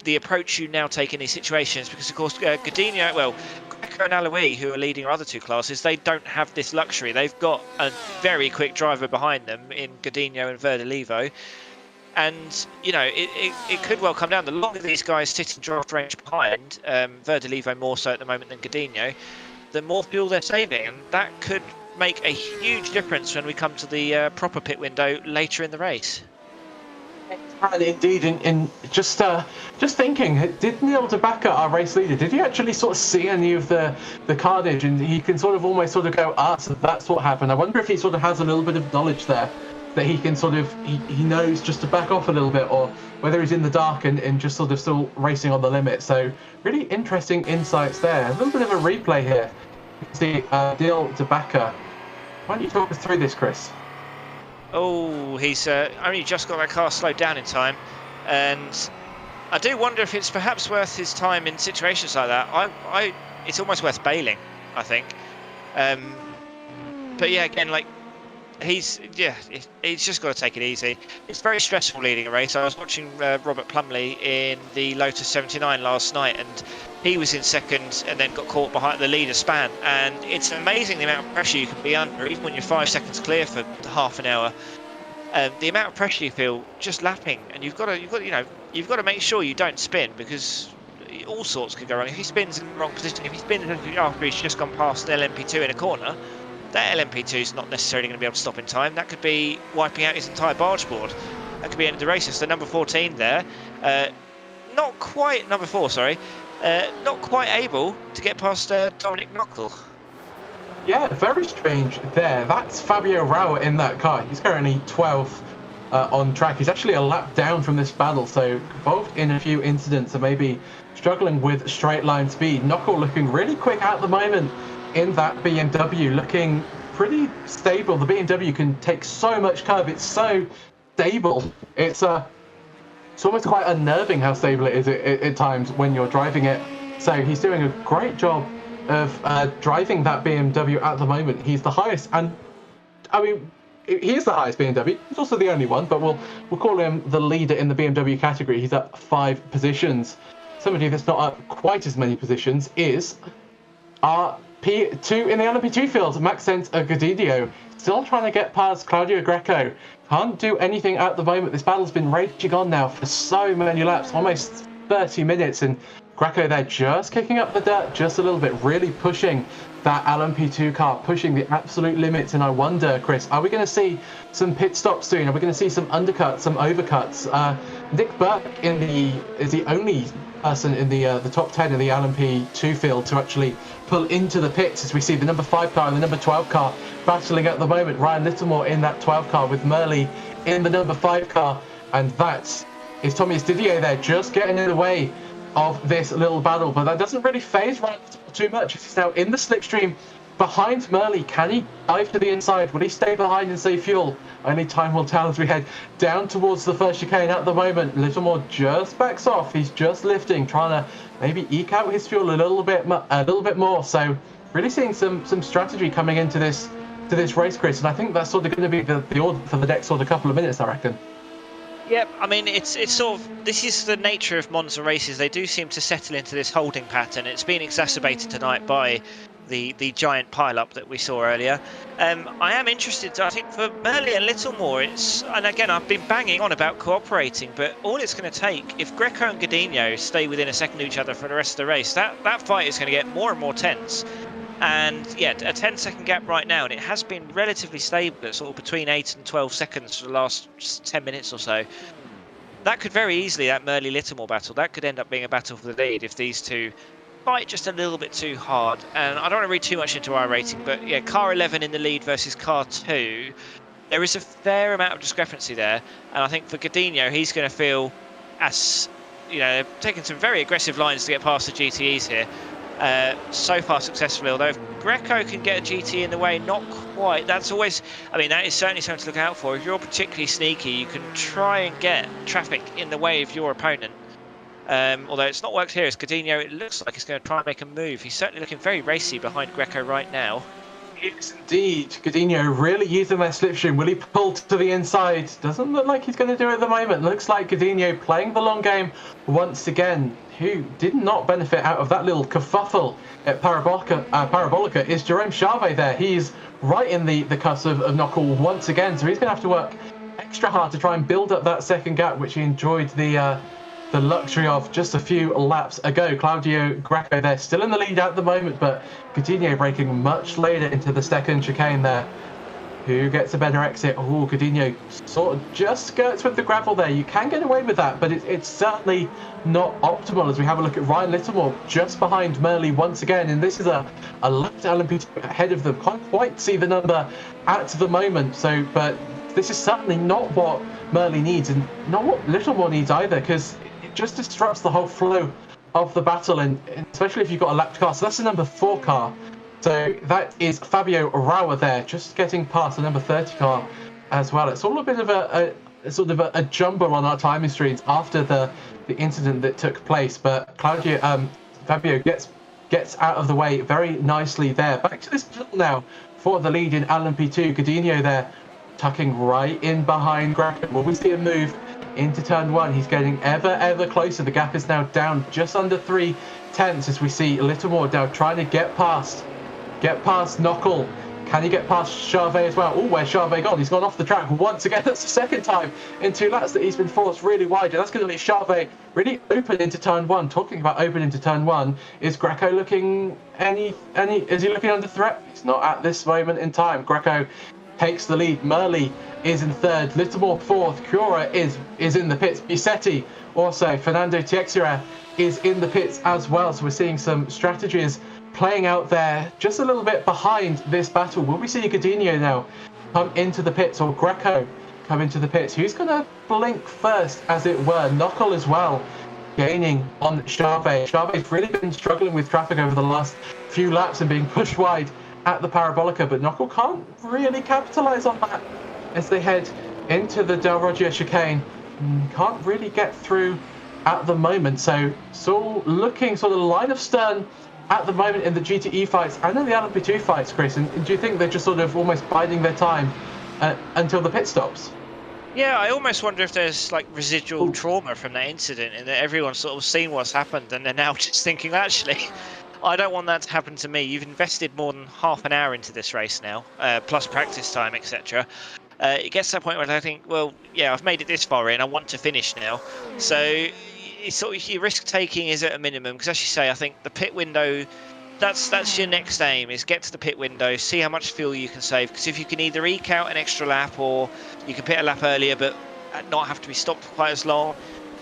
the approach you now take in these situations, because of course Godinho, Greco and Alawi, who are leading our other 2 classes, they don't have this luxury. They've got a very quick driver behind them in Godinho and Verdelivo. And it could well come down. The longer these guys sit in draft range behind, Verdelivo more so at the moment than Godinho, the more fuel they're saving, and that could make a huge difference when we come to the proper pit window later in the race. And indeed, in just thinking, did Neil de Backer, our race leader, did he actually sort of see any of the carnage? And he can almost go, so that's what happened. I wonder if he sort of has a little bit of knowledge there that he can sort of, he knows just to back off a little bit, or whether he's in the dark and just sort of still racing on the limit. So really interesting insights there. A little bit of a replay here. You can see Deal DeBacker. Why don't you talk us through this, Chris? Oh, he's only just got that car slowed down in time, and I do wonder if it's perhaps worth his time in situations like that. It's almost worth bailing, I think. But yeah, again, like he's just got to take it easy. It's very stressful leading a race. I was watching Robert Plumley in the Lotus 79 last night, and he was in second and then got caught behind the leader span. And it's amazing the amount of pressure you can be under, even when you're 5 seconds clear for half an hour. The amount of pressure you feel just lapping, and you've got to make sure you don't spin, because all sorts could go wrong. If he spins in the wrong position, if he spins after he's just gone past LMP2 in a corner, that LMP2 is not necessarily going to be able to stop in time. That could be wiping out his entire barge board. That could be end of the race. So number 14 there, not quite number 4, sorry, not quite able to get past Dominic Knockel. Yeah, very strange there. That's Fabio Rauer in that car. He's currently 12th on track. He's actually a lap down from this battle, so involved in a few incidents and maybe struggling with straight line speed. Knockel looking really quick at the moment in that BMW, looking pretty stable. The BMW can take so much curve. It's so stable. It's almost quite unnerving how stable it is at times when you're driving it. So he's doing a great job of driving that BMW at the moment. He's the highest, and I mean, he is the highest BMW. He's also the only one, but we'll call him the leader in the BMW category. He's up 5 positions. Somebody that's not up quite as many positions is our P2 in the LMP2 field, Maxence Godinho, still trying to get past Claudio Greco. Can't do anything at the moment. This battle's been raging on now for so many laps, almost 30 minutes, and Greco there just kicking up the dirt just a little bit, really pushing that LMP2 car, pushing the absolute limits. And I wonder, Chris, are we going to see some pit stops soon? Are we going to see some undercuts, some overcuts? Nick Burke is the only person in the top 10 in the LMP2 field to actually pull into the pits, as we see the number 5 car and the number 12 car battling at the moment. Ryan Littlemore in that 12 car with Murley in the number 5 car, and that is Tommy Didier there just getting in the way of this little battle. But that doesn't really faze Ryan Littlemore too much. He's now in the slipstream behind Murley. Can he dive to the inside? Will he stay behind and save fuel? Only time will tell as we head down towards the first chicane at the moment. Littlemore just backs off. He's just lifting, trying to maybe eke out his fuel a little bit more. So really seeing some strategy coming into this race, Chris. And I think that's sort of going to be the order for the next sort of couple of minutes, I reckon. Yep, I mean, it's sort of, this is the nature of Monza races. They do seem to settle into this holding pattern. It's been exacerbated tonight by the giant pile-up that we saw earlier. I am interested, I think, for Murley and Littlemore, and again, I've been banging on about cooperating, but all it's going to take, if Greco and Godinho stay within a second of each other for the rest of the race, that fight is going to get more and more tense. And yeah, a 10-second gap right now, and it has been relatively stable at sort of between 8 and 12 seconds for the last 10 minutes or so. That could very easily, that Murley-Littlemore battle, that could end up being a battle for the lead if these two fight just a little bit too hard. And I don't want to read too much into iRacing, but yeah, car 11 in the lead versus car 2, there is a fair amount of discrepancy there. And I think for Godinho, he's going to feel, as you know, taking some very aggressive lines to get past the GTEs here. So far successfully, although if Greco can get a GT in the way, not quite. That's always, I mean, that is certainly something to look out for. If you're particularly sneaky, you can try and get traffic in the way of your opponent. Although it's not worked here, as Godinho, it looks like he's going to try and make a move. He's certainly looking very racy behind Greco right now. Yes, indeed. Godinho really using their slipstream. Will he pull to the inside? Doesn't look like he's going to do it at the moment. Looks like Godinho playing the long game once again. Who did not benefit out of that little kerfuffle at Parabolica is Jerome Charvet there. He's right in the cusp of Knockel once again, so he's going to have to work extra hard to try and build up that second gap, which he enjoyed the luxury of just a few laps ago. Claudio Greco there still in the lead at the moment, but Godinho breaking much later into the second chicane there. Who gets a better exit? Oh, Godinho sort of just skirts with the gravel there. You can get away with that, but it's certainly not optimal as we have a look at Ryan Littlemore just behind Murley once again. And this is a left LMP2 ahead of them. Can't quite see the number at the moment. So, but this is certainly not what Merley needs, and not what Littlemore needs either, because it just disrupts the whole flow of the battle, and especially if you've got a lapped car. So that's the number 4 car. So that is Fabio Rauer there, just getting past the number 30 car as well. It's all a bit of a jumble on our timing screens after the incident that took place, but Fabio gets out of the way very nicely there. Back to this battle now for the lead in LMP2. Godinho there tucking right in behind Greco. Will we see a move into turn 1? He's getting ever closer. The gap is now down just under 3/10 as we see Littlemore now trying to get past Knuckle. Can he get past Charvet as well? Oh, where's Charvet gone? He's gone off the track once again. That's the second time in 2 laps that he's been forced really wide. And that's going to leave Charvet really open into turn 1. Talking about open into turn 1, is Greco looking is he looking under threat? He's not at this moment in time. Greco takes the lead. Merley is in 3rd. Littlemore 4th. Cura is in the pits. Bisetti also. Fernando Teixeira is in the pits as well. So we're seeing some strategies playing out there just a little bit behind this battle. Will we see Godinho now come into the pits, or Greco come into the pits? Who's going to blink first, as it were? Knuckle as well, gaining on Charvet. Charvet's really been struggling with traffic over the last few laps and being pushed wide at the Parabolica, but Knuckle can't really capitalise on that as they head into the Del Roger chicane. Can't really get through at the moment, so it's all looking sort of line of stern at the moment in the GTE fights and in the LMP2 fights, Chris. And do you think they're just sort of almost biding their time until the pit stops? Yeah, I almost wonder if there's like residual trauma from that incident, and that everyone's sort of seen what's happened and they're now just thinking, actually, I don't want that to happen to me. You've invested more than half an hour into this race now, plus practice time, etc. It gets to that point where I think, well, yeah, I've made it this far in, I want to finish now. So it's sort of, your risk taking is at a minimum, because as you say, I think the pit window, that's your next aim, is get to the pit window, see how much fuel you can save, because if you can either eke out an extra lap, or you can pit a lap earlier but not have to be stopped for quite as long,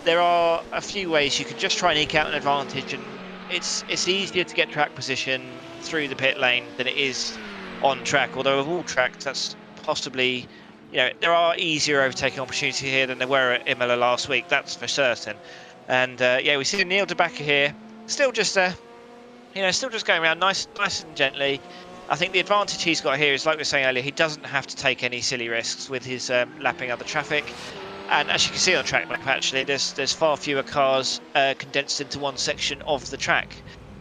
there are a few ways you could just try and eke out an advantage. And it's easier to get track position through the pit lane than it is on track, although of all tracks that's possibly, there are easier overtaking opportunities here than there were at Imola last week, that's for certain. And yeah, we see Neil de Backer here, still just still just going around nice and gently. I think the advantage he's got here is, like we were saying earlier, he doesn't have to take any silly risks with his lapping other traffic. And as you can see on track map, actually, there's far fewer cars condensed into one section of the track,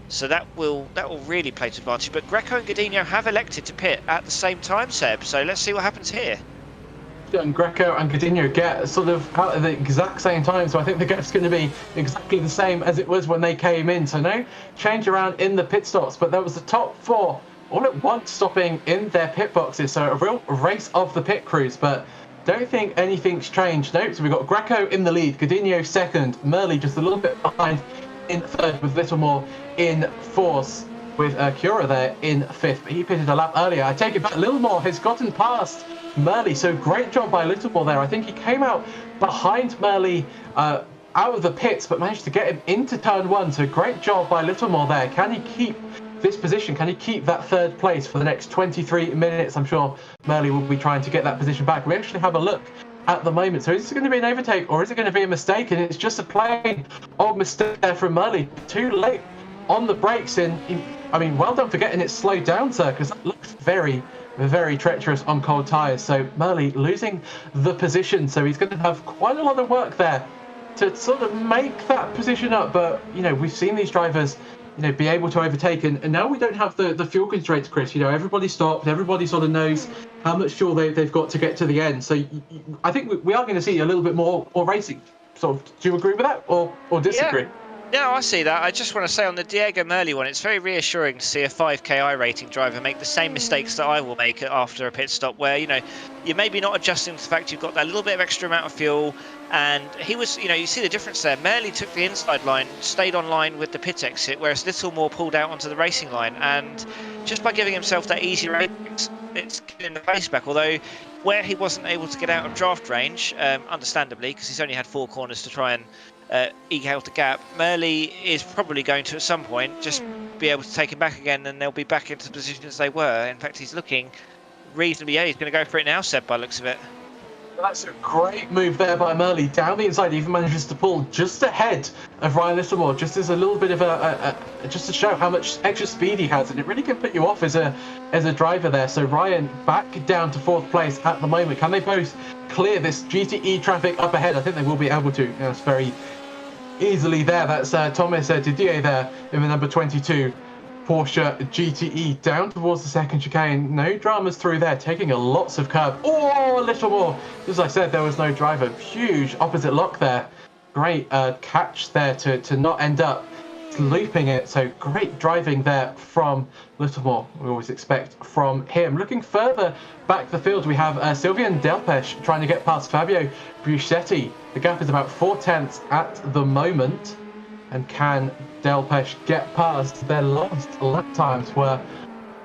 so that will really play to advantage. But Greco and Godinho have elected to pit at the same time, Seb. So let's see what happens here. And Greco and Godinho get sort of out at the exact same time, so I think the gap's going to be exactly the same as it was when they came in. So no change around in the pit stops, but there was the top 4 all at once stopping in their pit boxes, so a real race of the pit crews. But don't think anything's changed. No, so we've got Greco in the lead, Godinho 2nd, Merley just a little bit behind in 3rd, with Littlemore in 4th, with Cura there in 5th. But he pitted a lap earlier. I take it back, Littlemore has gotten past Merley, so great job by Littlemore there. I think he came out behind Merley out of the pits, but managed to get him into turn 1, so great job by Littlemore there. Can he keep this position? Can he keep that 3rd place for the next 23 minutes? I'm sure Merley will be trying to get that position back. We actually have a look at the moment. So is this going to be an overtake, or is it going to be a mistake? And it's just a plain old mistake there from Merley. Too late on the brakes, and I mean, well done for getting it slowed down, sir, because that looks very treacherous on cold tyres. So Merley losing the position, so he's going to have quite a lot of work there to sort of make that position up. But we've seen these drivers be able to overtake, and now we don't have the fuel constraints, Chris. Everybody stopped, everybody sort of knows how much fuel they've got to get to the end. So I think we are going to see a little bit more racing. Sort of, do you agree with that, or disagree? Yeah, I see that. I just want to say on the Diego Merley one, it's very reassuring to see a 5k iRating driver make the same mistakes that I will make after a pit stop, where you're maybe not adjusting to the fact you've got that little bit of extra amount of fuel. And he was, you see the difference there. Merley took the inside line, stayed on line with the pit exit, whereas Littlemore pulled out onto the racing line. And just by giving himself that easy race, it's getting the pace back. Although where he wasn't able to get out of draft range, understandably, because he's only had 4 corners to try and eke out the gap, Merley is probably going to at some point just be able to take him back again, and they'll be back into the position as they were. In fact, he's looking reasonably, he's going to go for it now, Seb, by the looks of it. That's a great move there by Murley. Down the inside, even manages to pull just ahead of Ryan Littlemore, just as a little bit of just to show how much extra speed he has, and it really can put you off as a driver there. So Ryan back down to 4th place at the moment. Can they both clear this GTE traffic up ahead? I think they will be able to. That's very easily there. That's Thomas Didier there in the number 22. Porsche GTE down towards the 2nd chicane. No dramas through there, taking a lots of curb. Oh, a little more. As I said, there was no driver. Huge opposite lock there. Great catch there to not end up looping it. So great driving there from Littlemore. We always expect from him. Looking further back the field, we have Sylvian Delpeche trying to get past Fabio Bruschetti. The gap is about 4/10 at the moment. And can Delpeche get past? Their last lap times were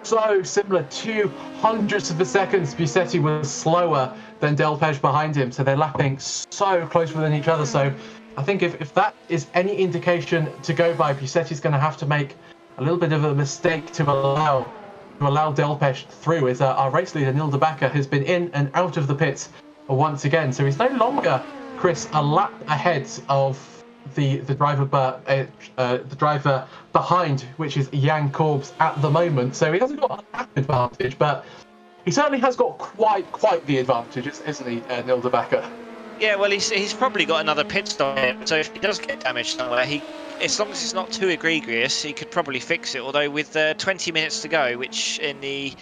so similar, 200ths of a second. Busetti was slower than Delpeche behind him, so they're lapping so close within each other. So I think if that is any indication to go by, Busetti's going to have to make a little bit of a mistake to allow Delpeche through. As our race leader Neil de Backer has been in and out of the pits once again, so he's no longer, Chris, a lap ahead of the driver behind, which is Jan Korbs at the moment. So he hasn't got a lap advantage, but he certainly has got quite the advantage, isn't he, Neil de Backer? Yeah, well, he's probably got another pit stop here, so if he does get damaged somewhere, as long as it's not too egregious, he could probably fix it. Although with 20 minutes to go, which in the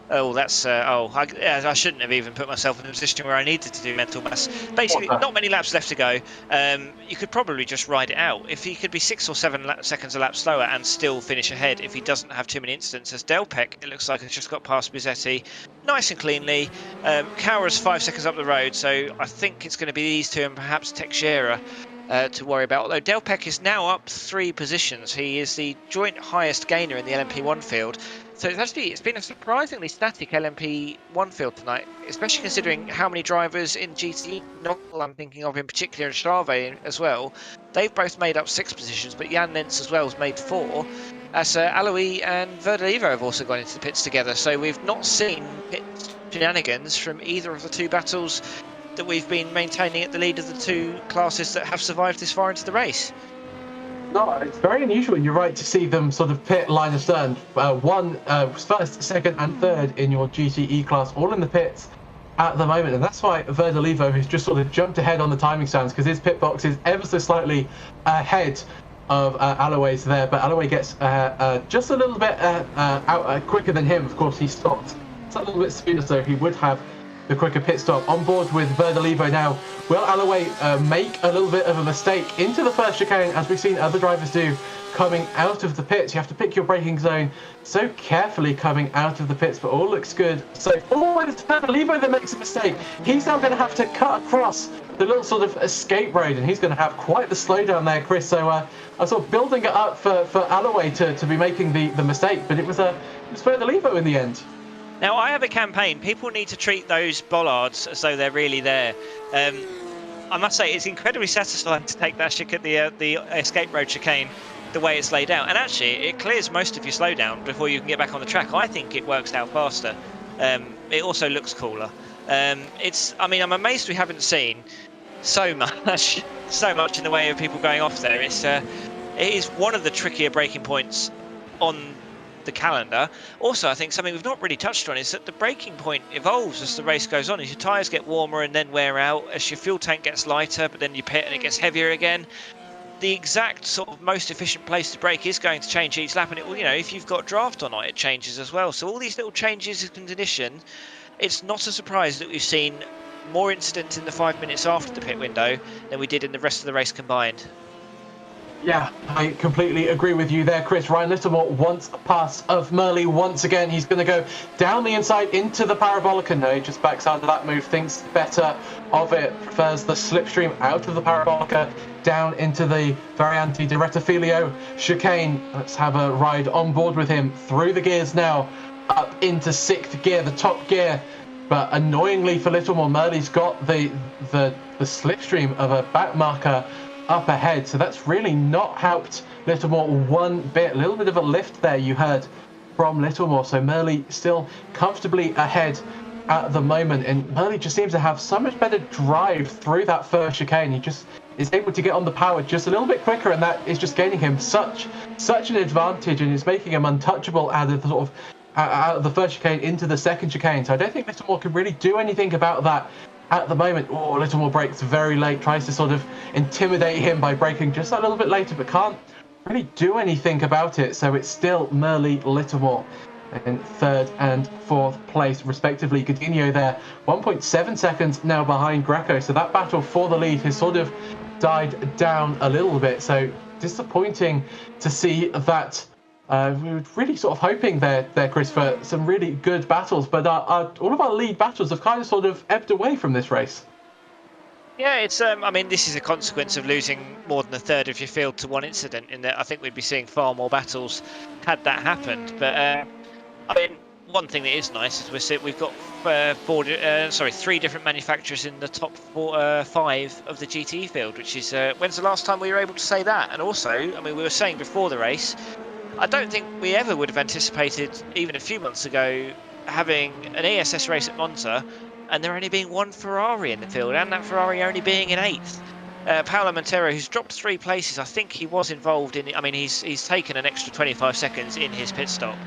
I shouldn't have even put myself in a position where I needed to do mental maths. Basically, not many laps left to go. You could probably just ride it out. If he could be 6 or 7 seconds a lap slower and still finish ahead, if he doesn't have too many incidents, as Delpeche, it looks like has just got past Busetti nice and cleanly. Cowra's 5 seconds up the road, so I think it's going to be these two and perhaps Teixeira to worry about. Although Delpeche is now up 3 positions. He is the joint highest gainer in the LMP1 field. So it's been a surprisingly static LMP1 field tonight, especially considering how many drivers in GT, I'm thinking of in particular, and Strave as well. They've both made up 6 positions, but Jan Lentz as well has made 4. As Alois and Verdelivo have also gone into the pits together. So we've not seen pit shenanigans from either of the 2 battles that we've been maintaining at the lead of the 2 classes that have survived this far into the race. No, it's very unusual, and you're right to see them sort of pit line astern. First, second, and third in your GTE class, all in the pits at the moment, and that's why Verdelivo has just sort of jumped ahead on the timing stands, because his pit box is ever so slightly ahead of Alois there, but Alois gets just a little bit out quicker than him. Of course, he stopped a little bit sooner, so he would have the quicker pit stop. On board with Verdelivo now. Will Alois make a little bit of a mistake into the first chicane, as we've seen other drivers do coming out of the pits? You have to pick your braking zone so carefully coming out of the pits, but all looks good. So, it's Verdelivo that makes a mistake. He's now going to have to cut across the little sort of escape road, and he's going to have quite the slowdown there, Chris. So I'm sort of building it up for Alois to be making the mistake, but it was Verdelivo in the end. Now, I have a campaign. People need to treat those bollards as though they're really there. I must say, it's incredibly satisfying to take that the escape road chicane the way it's laid out. And actually, it clears most of your slowdown before you can get back on the track. I think it works out faster. It also looks cooler. I'm amazed we haven't seen so much in the way of people going off there. It is one of the trickier braking points on the calendar. Also, I think something we've not really touched on is that the braking point evolves as the race goes on. As your tyres get warmer and then wear out, as your fuel tank gets lighter, but then you pit and it gets heavier again. The exact sort of most efficient place to brake is going to change each lap, and it will, if you've got draft or not, it changes as well. So all these little changes in condition, it's not a surprise that we've seen more incidents in the 5 minutes after the pit window than we did in the rest of the race combined. Yeah, I completely agree with you there, Chris. Ryan Littlemore wants a pass of Murley once again. He's going to go down the inside into the Parabolica. No, he just backs out of that move, thinks better of it, prefers the slipstream out of the Parabolica, down into the Variante di Rettifilio chicane. Let's have a ride on board with him through the gears now, up into 6th gear, the top gear. But annoyingly for Littlemore, Murley's got the slipstream of a back marker up ahead, so that's really not helped Littlemore one bit. A little bit of a lift there you heard from Littlemore, so Murley still comfortably ahead at the moment, and Murley just seems to have so much better drive through that first chicane. He just is able to get on the power just a little bit quicker, and that is just gaining him such an advantage, and it's making him untouchable out of the first chicane into the second chicane. So I don't think Littlemore can really do anything about that at the moment. Oh, Littlemore brakes very late, tries to sort of intimidate him by braking just a little bit later, but can't really do anything about it. So it's still Murley, Littlemore in third and fourth place respectively. Coutinho there 1.7 seconds now behind Greco, so that battle for the lead has sort of died down a little bit. So disappointing to see that. We were really sort of hoping there, Chris, for some really good battles, but all of our lead battles have kind of sort of ebbed away from this race. Yeah, it's. I mean, this is a consequence of losing more than a third of your field to one incident. In that, I think we'd be seeing far more battles had that happened. But I mean, one thing that is nice is we've got three different manufacturers in the top 5 of the GTE field, which is when's the last time we were able to say that? And also, I mean, we were saying before the race, I don't think we ever would have anticipated, even a few months ago, having an ESS race at Monza and there only being one Ferrari in the field, and that Ferrari only being in 8th. Paolo Montero, who's dropped 3 places, I think he was involved in. I mean, he's taken an extra 25 seconds in his pit stop.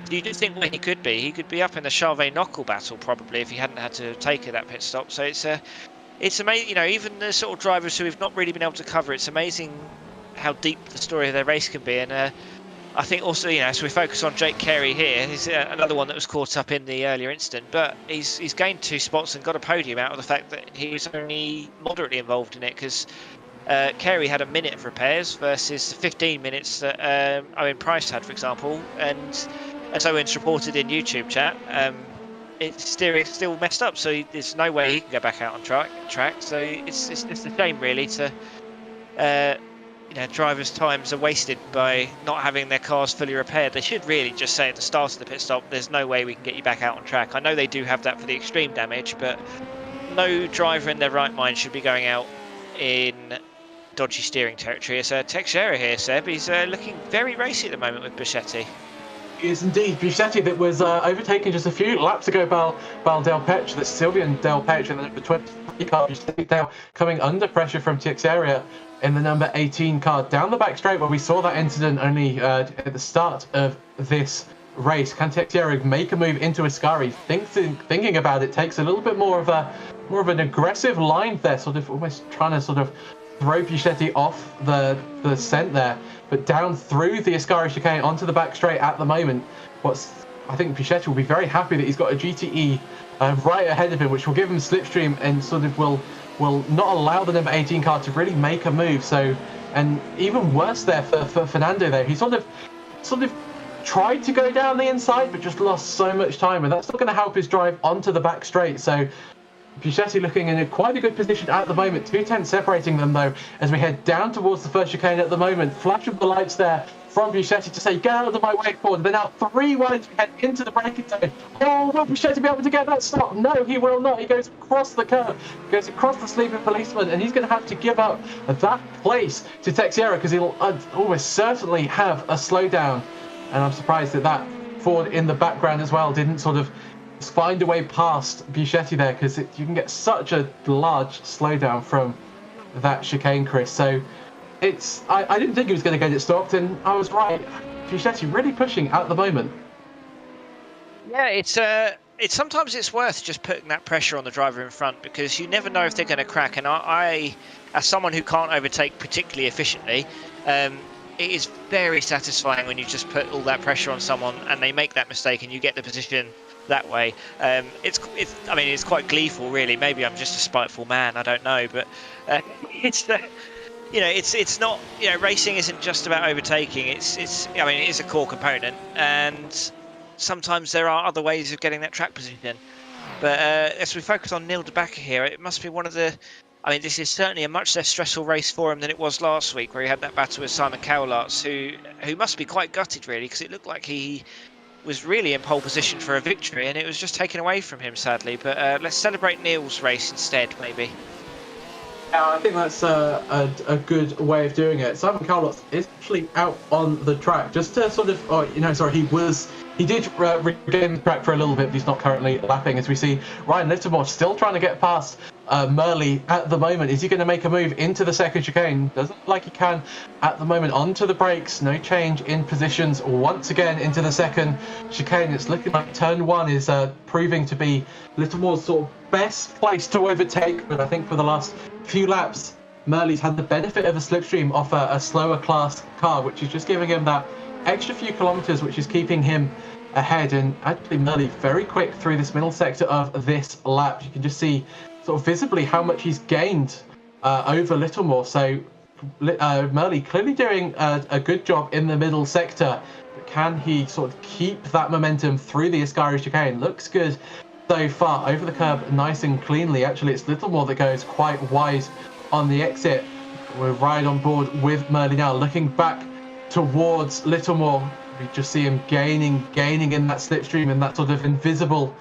Do you just think where he could be? He could be up in the Charvet-Knockel battle probably if he hadn't had to take that pit stop. So it's amazing. You know, even the sort of drivers who have not really been able to cover, it's amazing how deep the story of their race can be. And I think also, you know, so we focus on Jake Carey here. He's another one that was caught up in the earlier incident, but he's gained 2 spots and got a podium out of the fact that he was only moderately involved in it, because Carey had a minute of repairs versus 15 minutes that Owen Price had, for example. And as Owen's reported in YouTube chat, steering's still messed up, so there's no way he can go back out on track. So it's just a shame, really, to you know, drivers' times are wasted by not having their cars fully repaired. They should really just say at the start of the pit stop, there's no way we can get you back out on track. I know they do have that for the extreme damage, but no driver in their right mind should be going out in dodgy steering territory. It's Teixeira here, Seb. He's looking very racy at the moment with Bichetti. He is indeed. Bichetti that was overtaken just a few laps ago by Del Pech. That's Sylvian Del Pech in the number 23 car. Bichetti now coming under pressure from Teixeira in the number 18 car down the back straight, where we saw that incident only at the start of this race. Can Teixeira make a move into Ascari? Thinking about it, takes a little bit more of an aggressive line there, sort of almost trying to sort of throw Bichetti off the scent there, but down through the Ascari chicane onto the back straight at the moment. I think Bichetti will be very happy that he's got a GTE right ahead of him, which will give him slipstream and sort of will not allow the number 18 car to really make a move. So, and even worse there for Fernando there, he sort of tried to go down the inside but just lost so much time, and that's not going to help his drive onto the back straight. So Bichetti looking in quite a good position at the moment. 2 tenths separating them though as we head down towards the first chicane at the moment. Flash of the lights there from Bichetti to say, get out of my way forward. They're now 3 wide as we head into the braking zone. Oh, will Bichetti be able to get that stop? No, he will not. He goes across the curve, goes across the sleeping policeman, and he's going to have to give up that place to Teixeira because he'll almost certainly have a slowdown. And I'm surprised that Ford in the background as well didn't sort of find a way past Bichetti there, because you can get such a large slowdown from that chicane, Chris. So I didn't think he was going to get it stopped, and I was right. Bichetti really pushing at the moment. Yeah, it's sometimes it's worth just putting that pressure on the driver in front, because you never know if they're going to crack. And I as someone who can't overtake particularly efficiently, it is very satisfying when you just put all that pressure on someone and they make that mistake and you get the position that way. It's quite gleeful, really. Maybe I'm just a spiteful man, I don't know, but it's not, racing isn't just about overtaking. It is a core component, and sometimes there are other ways of getting that track position. But as we focus on Neil de Backer here, it must be one of the. This is certainly a much less stressful race for him than it was last week, where he had that battle with Simon Cowlarts, who must be quite gutted, really, because it looked like he was really in pole position for a victory, and it was just taken away from him, sadly. But let's celebrate Neil's race instead, maybe. Yeah, I think that's a good way of doing it. Simon Carlos is actually out on the track just to sort of, sorry, he did regain the track for a little bit, but he's not currently lapping. As we see Ryan Littermore still trying to get past Murley at the moment. Is he going to make a move into the second chicane? Doesn't look like he can at the moment. Onto the brakes, no change in positions once again into the second chicane. It's looking like turn one is proving to be Littlemore's sort of best place to overtake, but I think for the last few laps Murley's had the benefit of a slipstream off a slower class car, which is just giving him that extra few kilometers, which is keeping him ahead. And actually Murley very quick through this middle sector of this lap. You can just see sort of visibly how much he's gained over Littlemore. So Murley clearly doing a good job in the middle sector, but can he sort of keep that momentum through the Ascari chicane? Looks good so far. Over the curb nice and cleanly. Actually it's Littlemore that goes quite wide on the exit. We're right on board with Murley now, looking back towards Littlemore. We just see him gaining in that slipstream, and that sort of invisible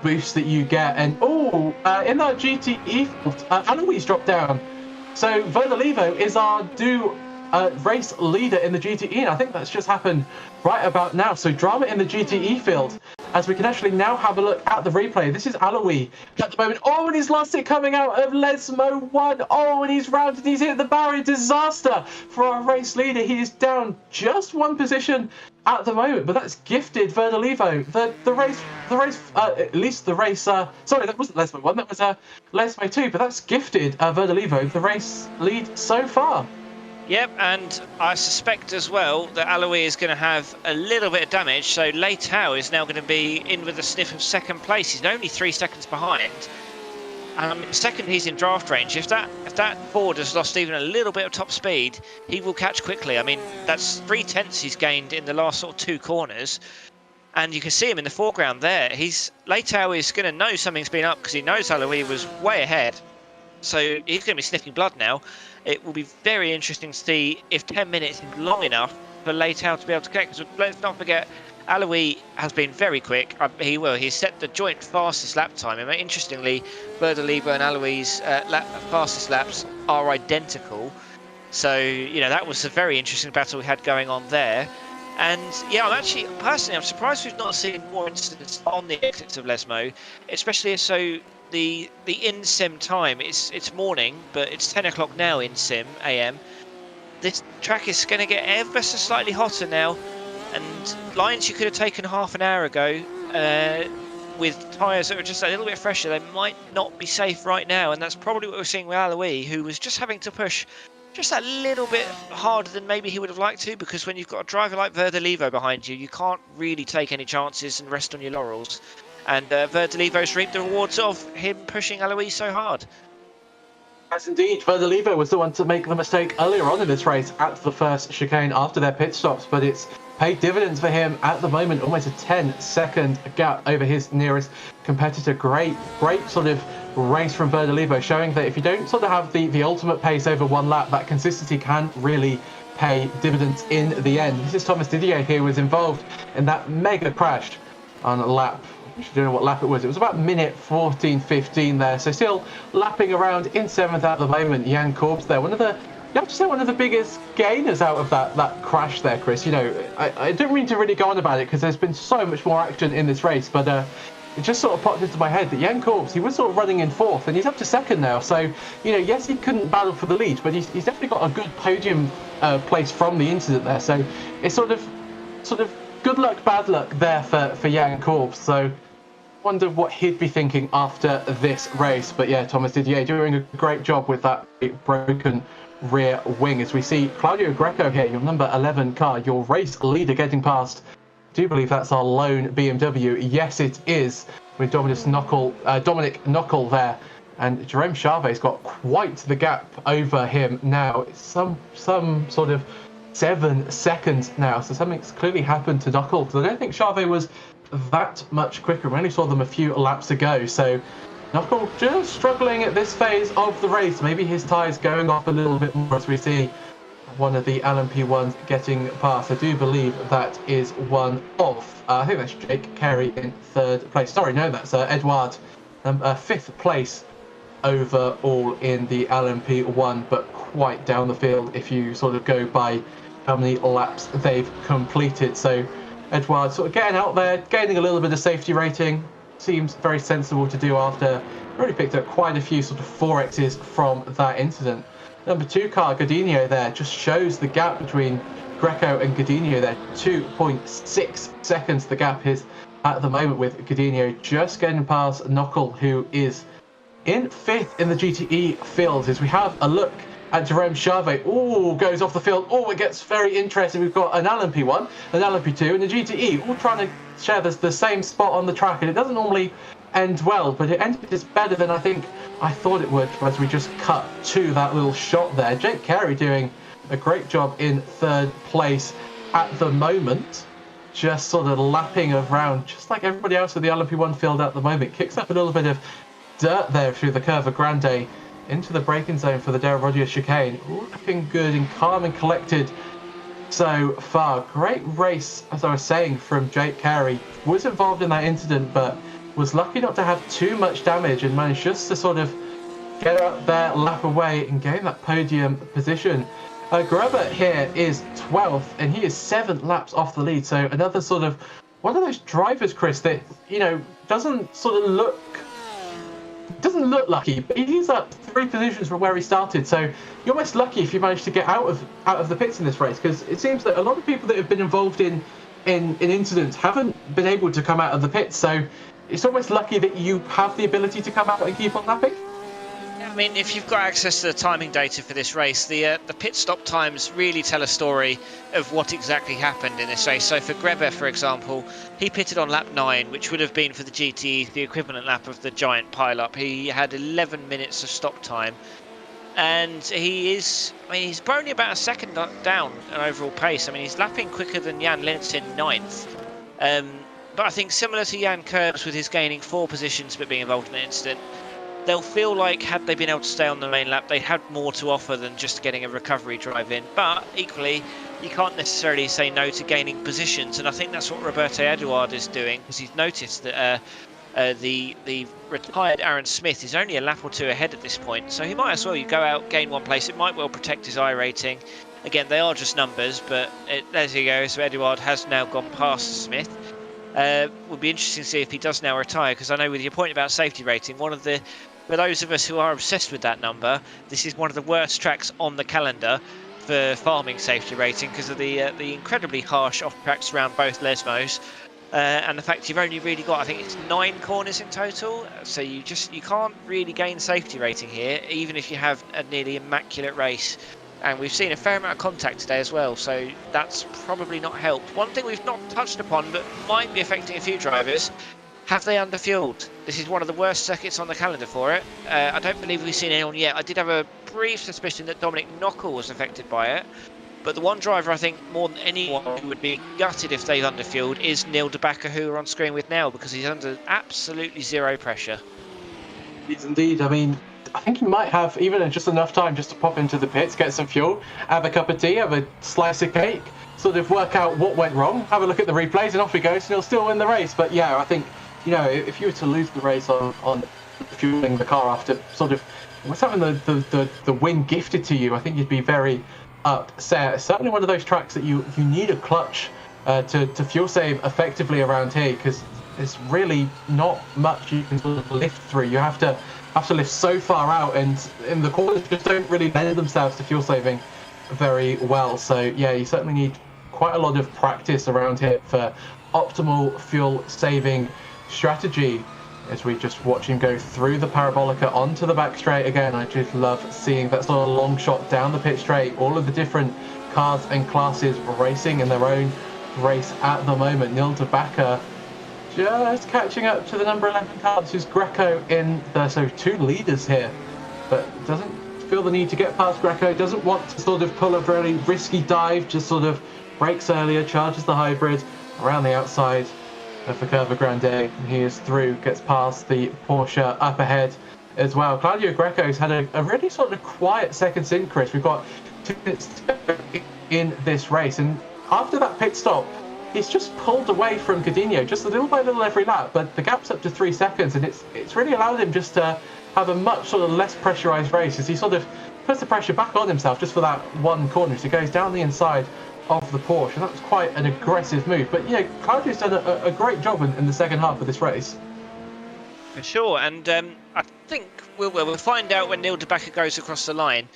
boost that you get. And in our GTE field, Alois dropped down. So Verdalivo is our race leader in the GTE, and I think that's just happened right about now. So drama in the GTE field, as we can actually now have a look at the replay. This is Alois at the moment. Oh, and he's lost it coming out of Lesmo 1. Oh, and he's rounded, he's hit the barrier. Disaster for our race leader. He is down just one position at the moment, but that's gifted Verdalivo. The race, at least the race, sorry, that wasn't Lesmo 1, that was Lesmo 2, but that's gifted Verdalivo the race lead so far. Yep, and I suspect as well that Alois is going to have a little bit of damage, so Leitao is now going to be in with a sniff of second place. He's only 3 seconds behind. Second, he's in draft range. If that Ford has lost even a little bit of top speed, he will catch quickly. I mean, that's 3/10 he's gained in the last sort of 2 corners. And you can see him in the foreground there. Leitao is going to know something's been up because he knows Alois was way ahead. So he's going to be sniffing blood now. It will be very interesting to see if 10 minutes is long enough for Leitao to be able to get. Because let's not forget, Alois has been very quick. He's set the joint fastest lap time. And interestingly, Verdalivo and Alois' fastest laps are identical. So, that was a very interesting battle we had going on there. And yeah, I'm surprised we've not seen more incidents on the exits of Lesmo, especially so the in-sim time. It's morning, but it's 10 o'clock now in sim AM. This track is going to get ever so slightly hotter now, and lines you could have taken half an hour ago with tyres that are just a little bit fresher, they might not be safe right now, and that's probably what we're seeing with Alois, who was just having to push just a little bit harder than maybe he would have liked to, because when you've got a driver like Verdalivo behind you, you can't really take any chances and rest on your laurels. And Verdalivo's reaped the rewards of him pushing Alois so hard. Yes, indeed. Verdalivo was the one to make the mistake earlier on in this race at the first chicane after their pit stops, but it's paid dividends for him at the moment. Almost a 10-second gap over his nearest competitor. Great sort of race from Verdalivo, showing that if you don't sort of have the ultimate pace over one lap, that consistency can really pay dividends in the end. This is Thomas Didier here, who was involved in that mega crash on a lap. I don't know what lap it was. It was about minute 14-15 there. So still lapping around in 7th at the moment. Jan Korbs there, one of the biggest gainers out of that crash there, Chris. I don't mean to really go on about it because there's been so much more action in this race, but it just sort of popped into my head that Jan Korbs, he was sort of running in 4th, and he's up to 2nd now. So, yes, he couldn't battle for the lead, but he's definitely got a good podium place from the incident there. So it's sort of good luck, bad luck there for Jan Korbs. So wonder what he'd be thinking after this race. But yeah, Thomas Didier doing a great job with that broken rear wing. As we see Claudio Greco here, your number 11 car, your race leader, getting past. I do believe that's our lone BMW. Yes, it is, with Dominic Knockel there. And Jerome Charvet's got quite the gap over him now. It's some sort of 7 seconds now. So something's clearly happened to Knockel, because I don't think Charvet was that much quicker. We only saw them a few laps ago. So Knockel just struggling at this phase of the race. Maybe his tyres going off a little bit more, as we see one of the LMP1s getting past. I do believe that is one of, I think that's Jake Carey in 3rd place. Sorry, no, that's Edouard, 5th place overall in the LMP1, but quite down the field if you sort of go by how many laps they've completed. So Edouard sort of getting out there, gaining a little bit of safety rating, seems very sensible to do after already picked up quite a few sort of 4Xs from that incident. Number 2 car, Godinho, there just shows the gap between Greco and Godinho there. 2.6 seconds the gap is at the moment, with Godinho just getting past Knuckle, who is in 5th in the GTE field. As we have a look at Jerome Charvet, goes off the field. It gets very interesting. We've got an LMP1, an LMP2, and a GTE all trying to share the same spot on the track, and it doesn't normally end well, but it ended just better than I thought it would, as we just cut to that little shot there. Jake Carey doing a great job in 3rd place at the moment, just sort of lapping around just like everybody else in the LMP1 field at the moment. Kicks up a little bit of dirt there through the Curva Grande into the braking zone for the Del Rodio chicane. Looking good and calm and collected so far. Great race, as I was saying, from Jake Carey. Was involved in that incident, but was lucky not to have too much damage and managed just to sort of get out there, lap away, and gain that podium position. Gruber here is 12th, and he is 7 laps off the lead. So another sort of one of those drivers, Chris, that doesn't look lucky, but he's up 3 positions from where he started. So you're almost lucky if you manage to get out of the pits in this race, because it seems that a lot of people that have been involved in incidents haven't been able to come out of the pits. So it's almost lucky that you have the ability to come out and keep on lapping. I mean, if you've got access to the timing data for this race, the pit stop times really tell a story of what exactly happened in this race. So for Grebe, for example, he pitted on lap 9, which would have been for the GTE the equivalent lap of the giant pile-up. He had 11 minutes of stop time, and he's only about a second down an overall pace. I mean, he's lapping quicker than Jan Lentz in 9th. But I think similar to Jan Kurbs with his gaining 4 positions but being involved in an incident, they'll feel like had they been able to stay on the main lap, they had more to offer than just getting a recovery drive in. But equally, you can't necessarily say no to gaining positions, and I think that's what Roberto Edouard is doing, because he's noticed that the retired Aaron Smith is only a lap or 2 ahead at this point, so he might as well go out, gain 1 place. It might well protect his I rating. Again, they are just numbers, but there you go. So Edouard has now gone past Smith. Would be interesting to see if he does now retire, because I know with your point about safety rating, for those of us who are obsessed with that number, this is one of the worst tracks on the calendar for farming safety rating, because of the incredibly harsh off tracks around both Lesmos, and the fact you've only really got, I think it's 9 corners in total, so you can't really gain safety rating here, even if you have a nearly immaculate race. And we've seen a fair amount of contact today as well, so that's probably not helped. One thing we've not touched upon, but might be affecting a few drivers, have they underfueled? This is one of the worst circuits on the calendar for it. I don't believe we've seen anyone yet. I did have a brief suspicion that Dominic Knockel was affected by it, but the one driver I think more than anyone who would be gutted if they've underfueled is Neil de Backer, who we're on screen with now, because he's under absolutely zero pressure. He's indeed. I mean, I think he might have even just enough time just to pop into the pits, get some fuel, have a cup of tea, have a slice of cake, sort of work out what went wrong, have a look at the replays, and off he goes, and he'll still win the race. But yeah, I think, if you were to lose the race on fueling the car after sort of having the win gifted to you, I think you'd be very upset. Certainly one of those tracks that you need a clutch to fuel save effectively around here, because there's really not much you can sort of lift through. You have to lift so far out, and the corners just don't really lend themselves to fuel saving very well. So yeah, you certainly need quite a lot of practice around here for optimal fuel saving strategy. As we just watch him go through the parabolica onto the back straight again, I just love seeing that sort of long shot down the pit straight. All of the different cars and classes racing in their own race at the moment. Neil de Backer just catching up to the number 11 car. This is Greco in there, so 2 leaders here, but doesn't feel the need to get past Greco, doesn't want to sort of pull a very risky dive, just sort of brakes earlier, charges the hybrid around the outside of the Curva Grande. He is through, gets past the Porsche up ahead as well. Claudio Greco's had a really sort of quiet second stint, Chris. We've got 2 minutes in this race, and after that pit stop, he's just pulled away from Godinho, just a little by little every lap, but the gap's up to 3 seconds, and it's really allowed him just to have a much sort of less pressurised race as he sort of puts the pressure back on himself just for that one corner as he goes down the inside of the Porsche. And that was quite an aggressive move. But yeah, Claudio's done a great job in the second half of this race. For sure, and I think we'll find out when Neil de Backer goes across the line.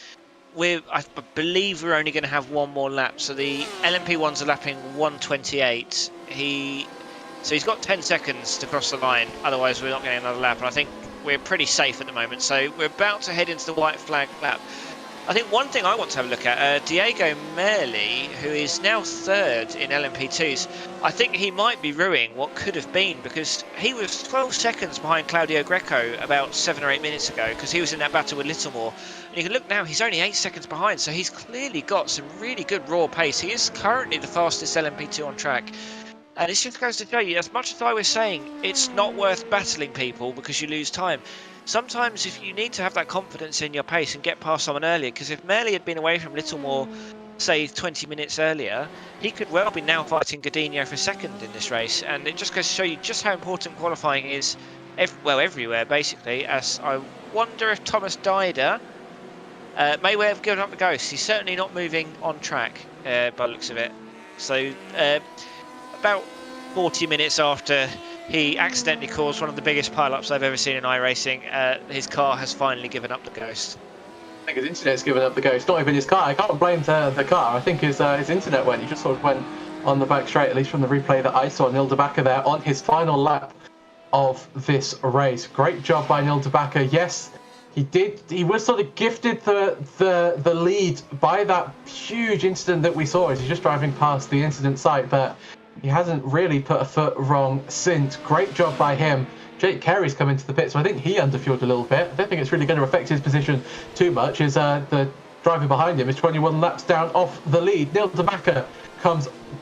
I believe we're only going to have one more lap. So the LMP1s are lapping 1:28. So he's got 10 seconds to cross the line. Otherwise, we're not getting another lap. And I think we're pretty safe at the moment. So we're about to head into the white flag lap. I think one thing I want to have a look at, Diego Merli, who is now third in LMP2s, I think he might be ruining what could have been, because he was 12 seconds behind Claudio Greco about 7 or 8 minutes ago, because he was in that battle with Littlemore. And you can look now, he's only 8 seconds behind, so he's clearly got some really good raw pace. He is currently the fastest LMP2 on track. And it just goes to show you, as much as I was saying, it's not worth battling people because you lose time. Sometimes if you need to have that confidence in your pace and get past someone earlier, because if Merli had been away from Littlemore, say 20 minutes earlier, he could well be now fighting Godinho for second in this race. And it just goes to show you just how important qualifying is, everywhere basically. As I wonder if Thomas Dider may well have given up the ghost. He's certainly not moving on track by the looks of it. So about 40 minutes after he accidentally caused one of the biggest pile-ups I've ever seen in iRacing, his car has finally given up the ghost. I think his internet's given up the ghost, not even his car. I can't blame the car. I think his internet went. He just sort of went on the back straight, at least from the replay that I saw. Neil de Backer there on his final lap of this race. Great job by Neil de Backer. Yes, he did. He was sort of gifted the lead by that huge incident that we saw as he's just driving past the incident site, but he hasn't really put a foot wrong since. Great job by him. Jake Carey's come into the pit, so I think he underfueled a little bit. I don't think it's really going to affect his position too much, as the driver behind him is 21 laps down off the lead. Neil de Backer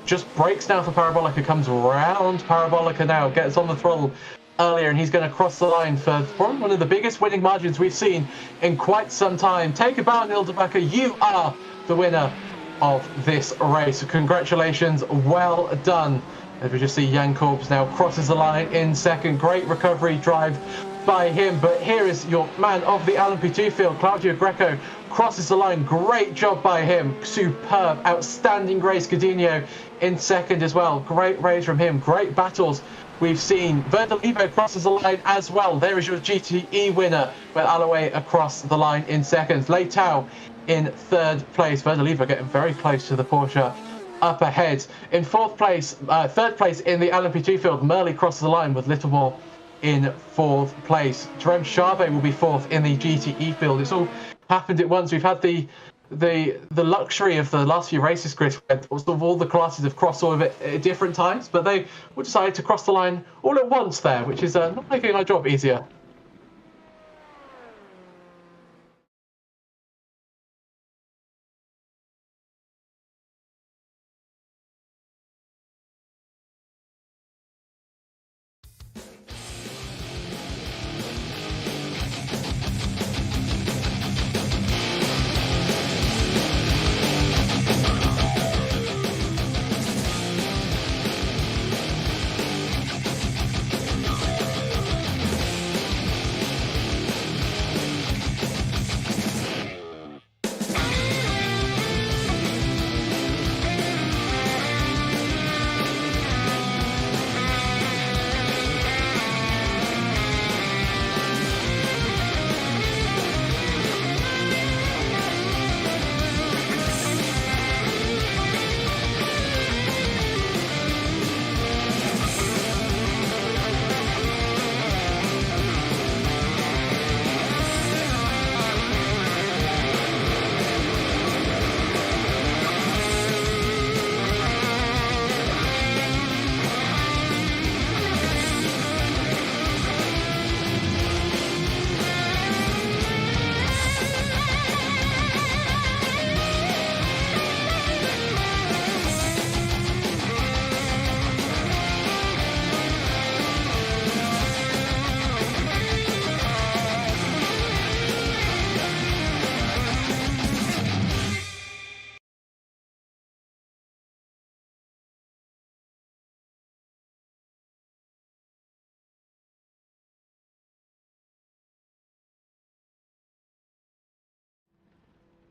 just brakes now for Parabolica, comes round Parabolica now, gets on the throttle earlier, and he's going to cross the line for probably one of the biggest winning margins we've seen in quite some time. Take a bow, Neil de Backer. You are the winner of this race. Congratulations, well done. As we just see Jan Korbs now crosses the line in second. Great recovery drive by him, but here is your man of the LMP2 field, Claudio Greco, crosses the line. Great job by him. Superb, outstanding race. Godinho in second as well. Great race from him. Great battles we've seen. Verdolivo crosses the line as well. There is your GTE winner, with Alloway across the line in second. Leitao in third place. Verdolivo getting very close to the Porsche up ahead. In third place in the LMP2 field, Merli crosses the line with Littlemore in fourth place. Jerome Charvet will be fourth in the GTE field. It's all happened at once. We've had the luxury of the last few races, Chris, where sort of all the classes have crossed all of it at different times, but they will decide to cross the line all at once there, which is not making our job easier.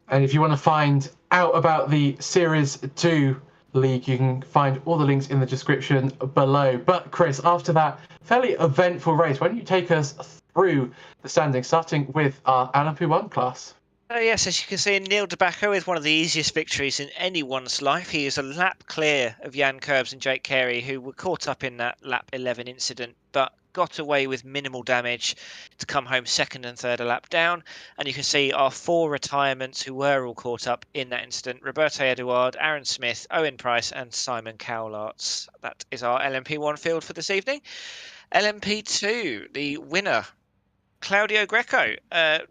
And if you want to find out about the Series 2 league, you can find all the links in the description below. But Chris, after that fairly eventful race, why don't you take us through the standings, starting with our LMP1 class? Yes, as you can see, Neil de Backer with one of the easiest victories in anyone's life. He is a lap clear of Jan Curbs and Jake Carey, who were caught up in that lap 11 incident, but got away with minimal damage to come home second and third a lap down. And you can see our 4 retirements who were all caught up in that incident: Roberto Edouard, Aaron Smith, Owen Price and Simon Cowlarts. That is our LMP1 field for this evening. LMP2, the winner, Claudio Greco,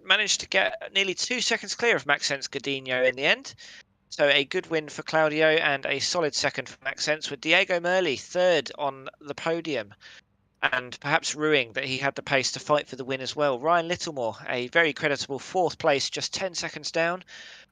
managed to get nearly 2 seconds clear of Maxence Godinho in the end. So a good win for Claudio and a solid second for Maxence, with Diego Merli third on the podium. And perhaps ruining that he had the pace to fight for the win as well. Ryan Littlemore, a very creditable 4th place, just 10 seconds down,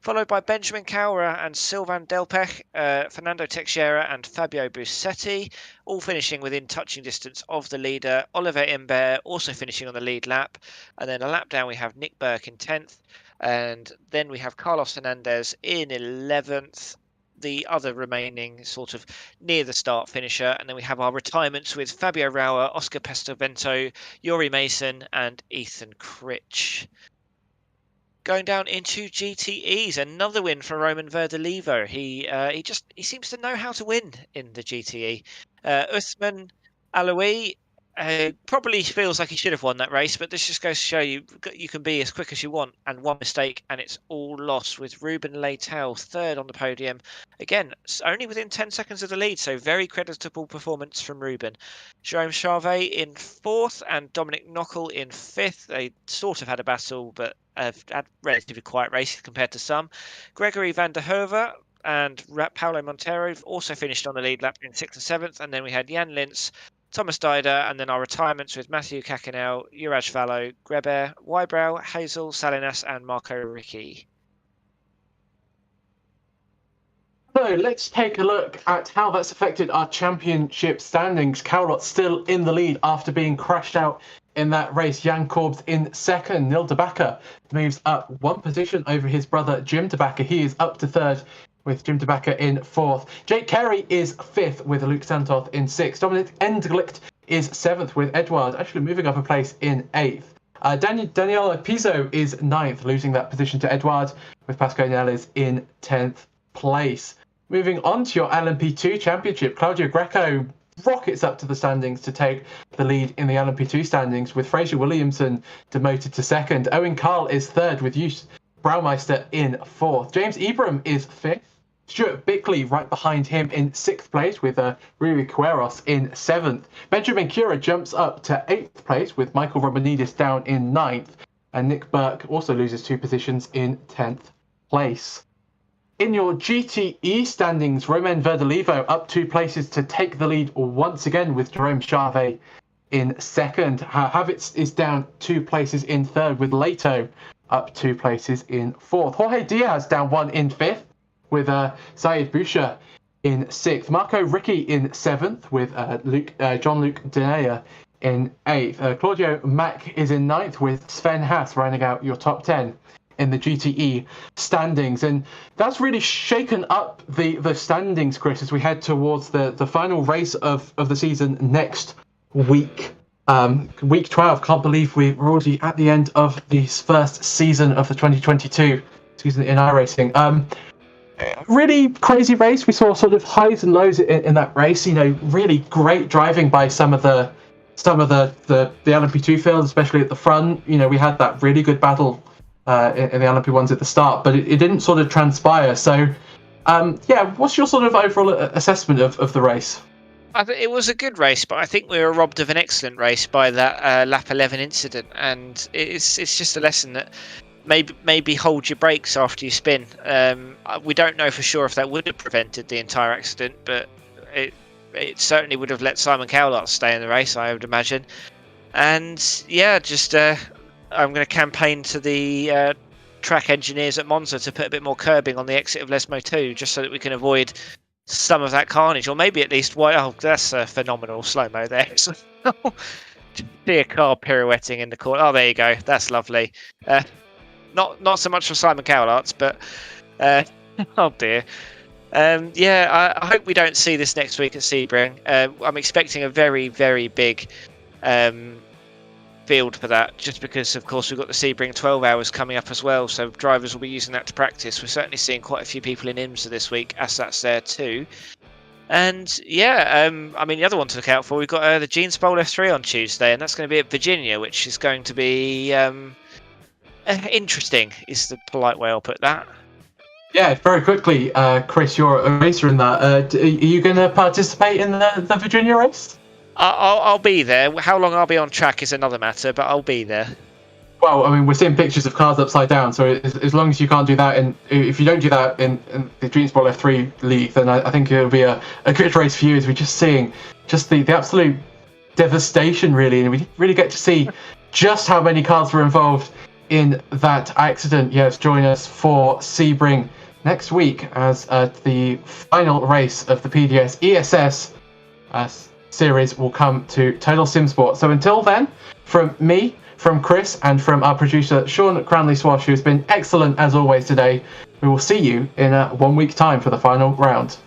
followed by Benjamin Cowra and Sylvain Delpech, Fernando Teixeira and Fabio Bussetti, all finishing within touching distance of the leader. Oliver Imbert also finishing on the lead lap. And then a lap down we have Nick Burke in 10th. And then we have Carlos Hernandez in 11th. The other remaining sort of near the start finisher. And then we have our retirements with Fabio Rauer, Oscar Pestovento, Yuri Mason and Ethan Critch. Going down into GTEs, another win for Roman Verdolivo. He seems to know how to win in the GTE. Uthman Alaoui probably feels like he should have won that race, but this just goes to show you can be as quick as you want, and one mistake and it's all lost, with Ruben Leitel third on the podium. Again, only within 10 seconds of the lead, so very creditable performance from Ruben. Jerome Charvet in 4th and Dominic Knockel in 5th. They sort of had a battle, but have had relatively quiet races compared to some. Gregory van der Hoever and Paulo Montero also finished on the lead lap in 6th and 7th, and then we had Jan Lintz, Thomas Dider, and then our retirements with Matthew Cacanel, Juraj Valo, Greber, Wybrow, Hazel, Salinas, and Marco Ricci. So let's take a look at how that's affected our championship standings. Cowlott still in the lead after being crashed out in that race. Jan Corbs in 2nd. Neil de Backer moves up 1 position over his brother Jim de Backer. He is up to 3rd, with Jim de Backer in 4th. Jake Carey is 5th with Luke Santoth in 6th. Dominic Endglicht is 7th with Edouard actually moving up a place in 8th. Daniela Pizzo is 9th, losing that position to Edouard, with Pascal Neles in 10th place. Moving on to your LMP2 championship, Claudio Greco rockets up to the standings to take the lead in the LMP2 standings, with Fraser Williamson demoted to 2nd. Owen Carl is 3rd with Jus Braumeister in 4th. James Ibram is 5th. Stuart Bickley right behind him in 6th place, with Rui Queiroz in 7th. Benjamin Cura jumps up to 8th place, with Michael Romanidis down in 9th. And Nick Burke also loses 2 positions in 10th place. In your GTE standings, Romain Verdolivo up 2 places to take the lead once again, with Jerome Charvet in 2nd. Havitz is down 2 places in 3rd, with Leto up 2 places in 4th. Jorge Diaz down 1 in 5th, with Syed Boucher in 6th. Marco Ricci in 7th, with Jean-Luc Denea in 8th. Claudio Mack is in 9th, with Sven Haas rounding out your top 10 in the GTE standings. And that's really shaken up the standings, Chris, as we head towards the final race of the season next week. Week 12. Can't believe we're already at the end of this first season of the 2022 season in iRacing. Really crazy race. We saw sort of highs and lows in that race. You know, really great driving by some of the LMP2 field, especially at the front. You know, we had that really good battle in the LMP1s at the start, but it didn't sort of transpire. So, what's your sort of overall assessment of the race? I think it was a good race, but I think we were robbed of an excellent race by that lap 11 incident, and it's just a lesson that maybe hold your brakes after you spin. We don't know for sure if that would have prevented the entire accident, but it certainly would have let Simon Cowlart stay in the race, I would imagine. And I'm going to campaign to the track engineers at Monza to put a bit more curbing on the exit of Les Motos, just so that we can avoid some of that carnage, or maybe at least that's a phenomenal slow-mo there. See a car pirouetting in the corner. Oh, there you go. That's lovely. Not so much for Simon Cowlarts, but oh dear. I hope we don't see this next week at Sebring. I'm expecting a very, very big field for that, just because, of course, we've got the Sebring 12 hours coming up as well, so drivers will be using that to practice. We're certainly seeing quite a few people in IMSA this week, as that's there too. And the other one to look out for, we've got the Jeans Bowl F3 on Tuesday, and that's going to be at Virginia, which is going to be interesting, is the polite way I'll put that. Yeah, very quickly, Chris, you're a racer in that. Are you going to participate in the Virginia race? I'll be there. How long I'll be on track is another matter, but I'll be there. Well, I mean, we're seeing pictures of cars upside down, so as long as you can't do that, and if you don't do that in the Dreams Ball F3 league, then I think it'll be a good race for you, as we're just seeing the absolute devastation, really, and we really get to see just how many cars were involved in that accident. Yes, join us for Sebring next week as the final race of the PDS ESS series will come to Total Sim Sport. So until then, from me, from Chris, and from our producer Sean Cranleigh-Swash, who's been excellent as always today, we will see you in 1 week time for the final round.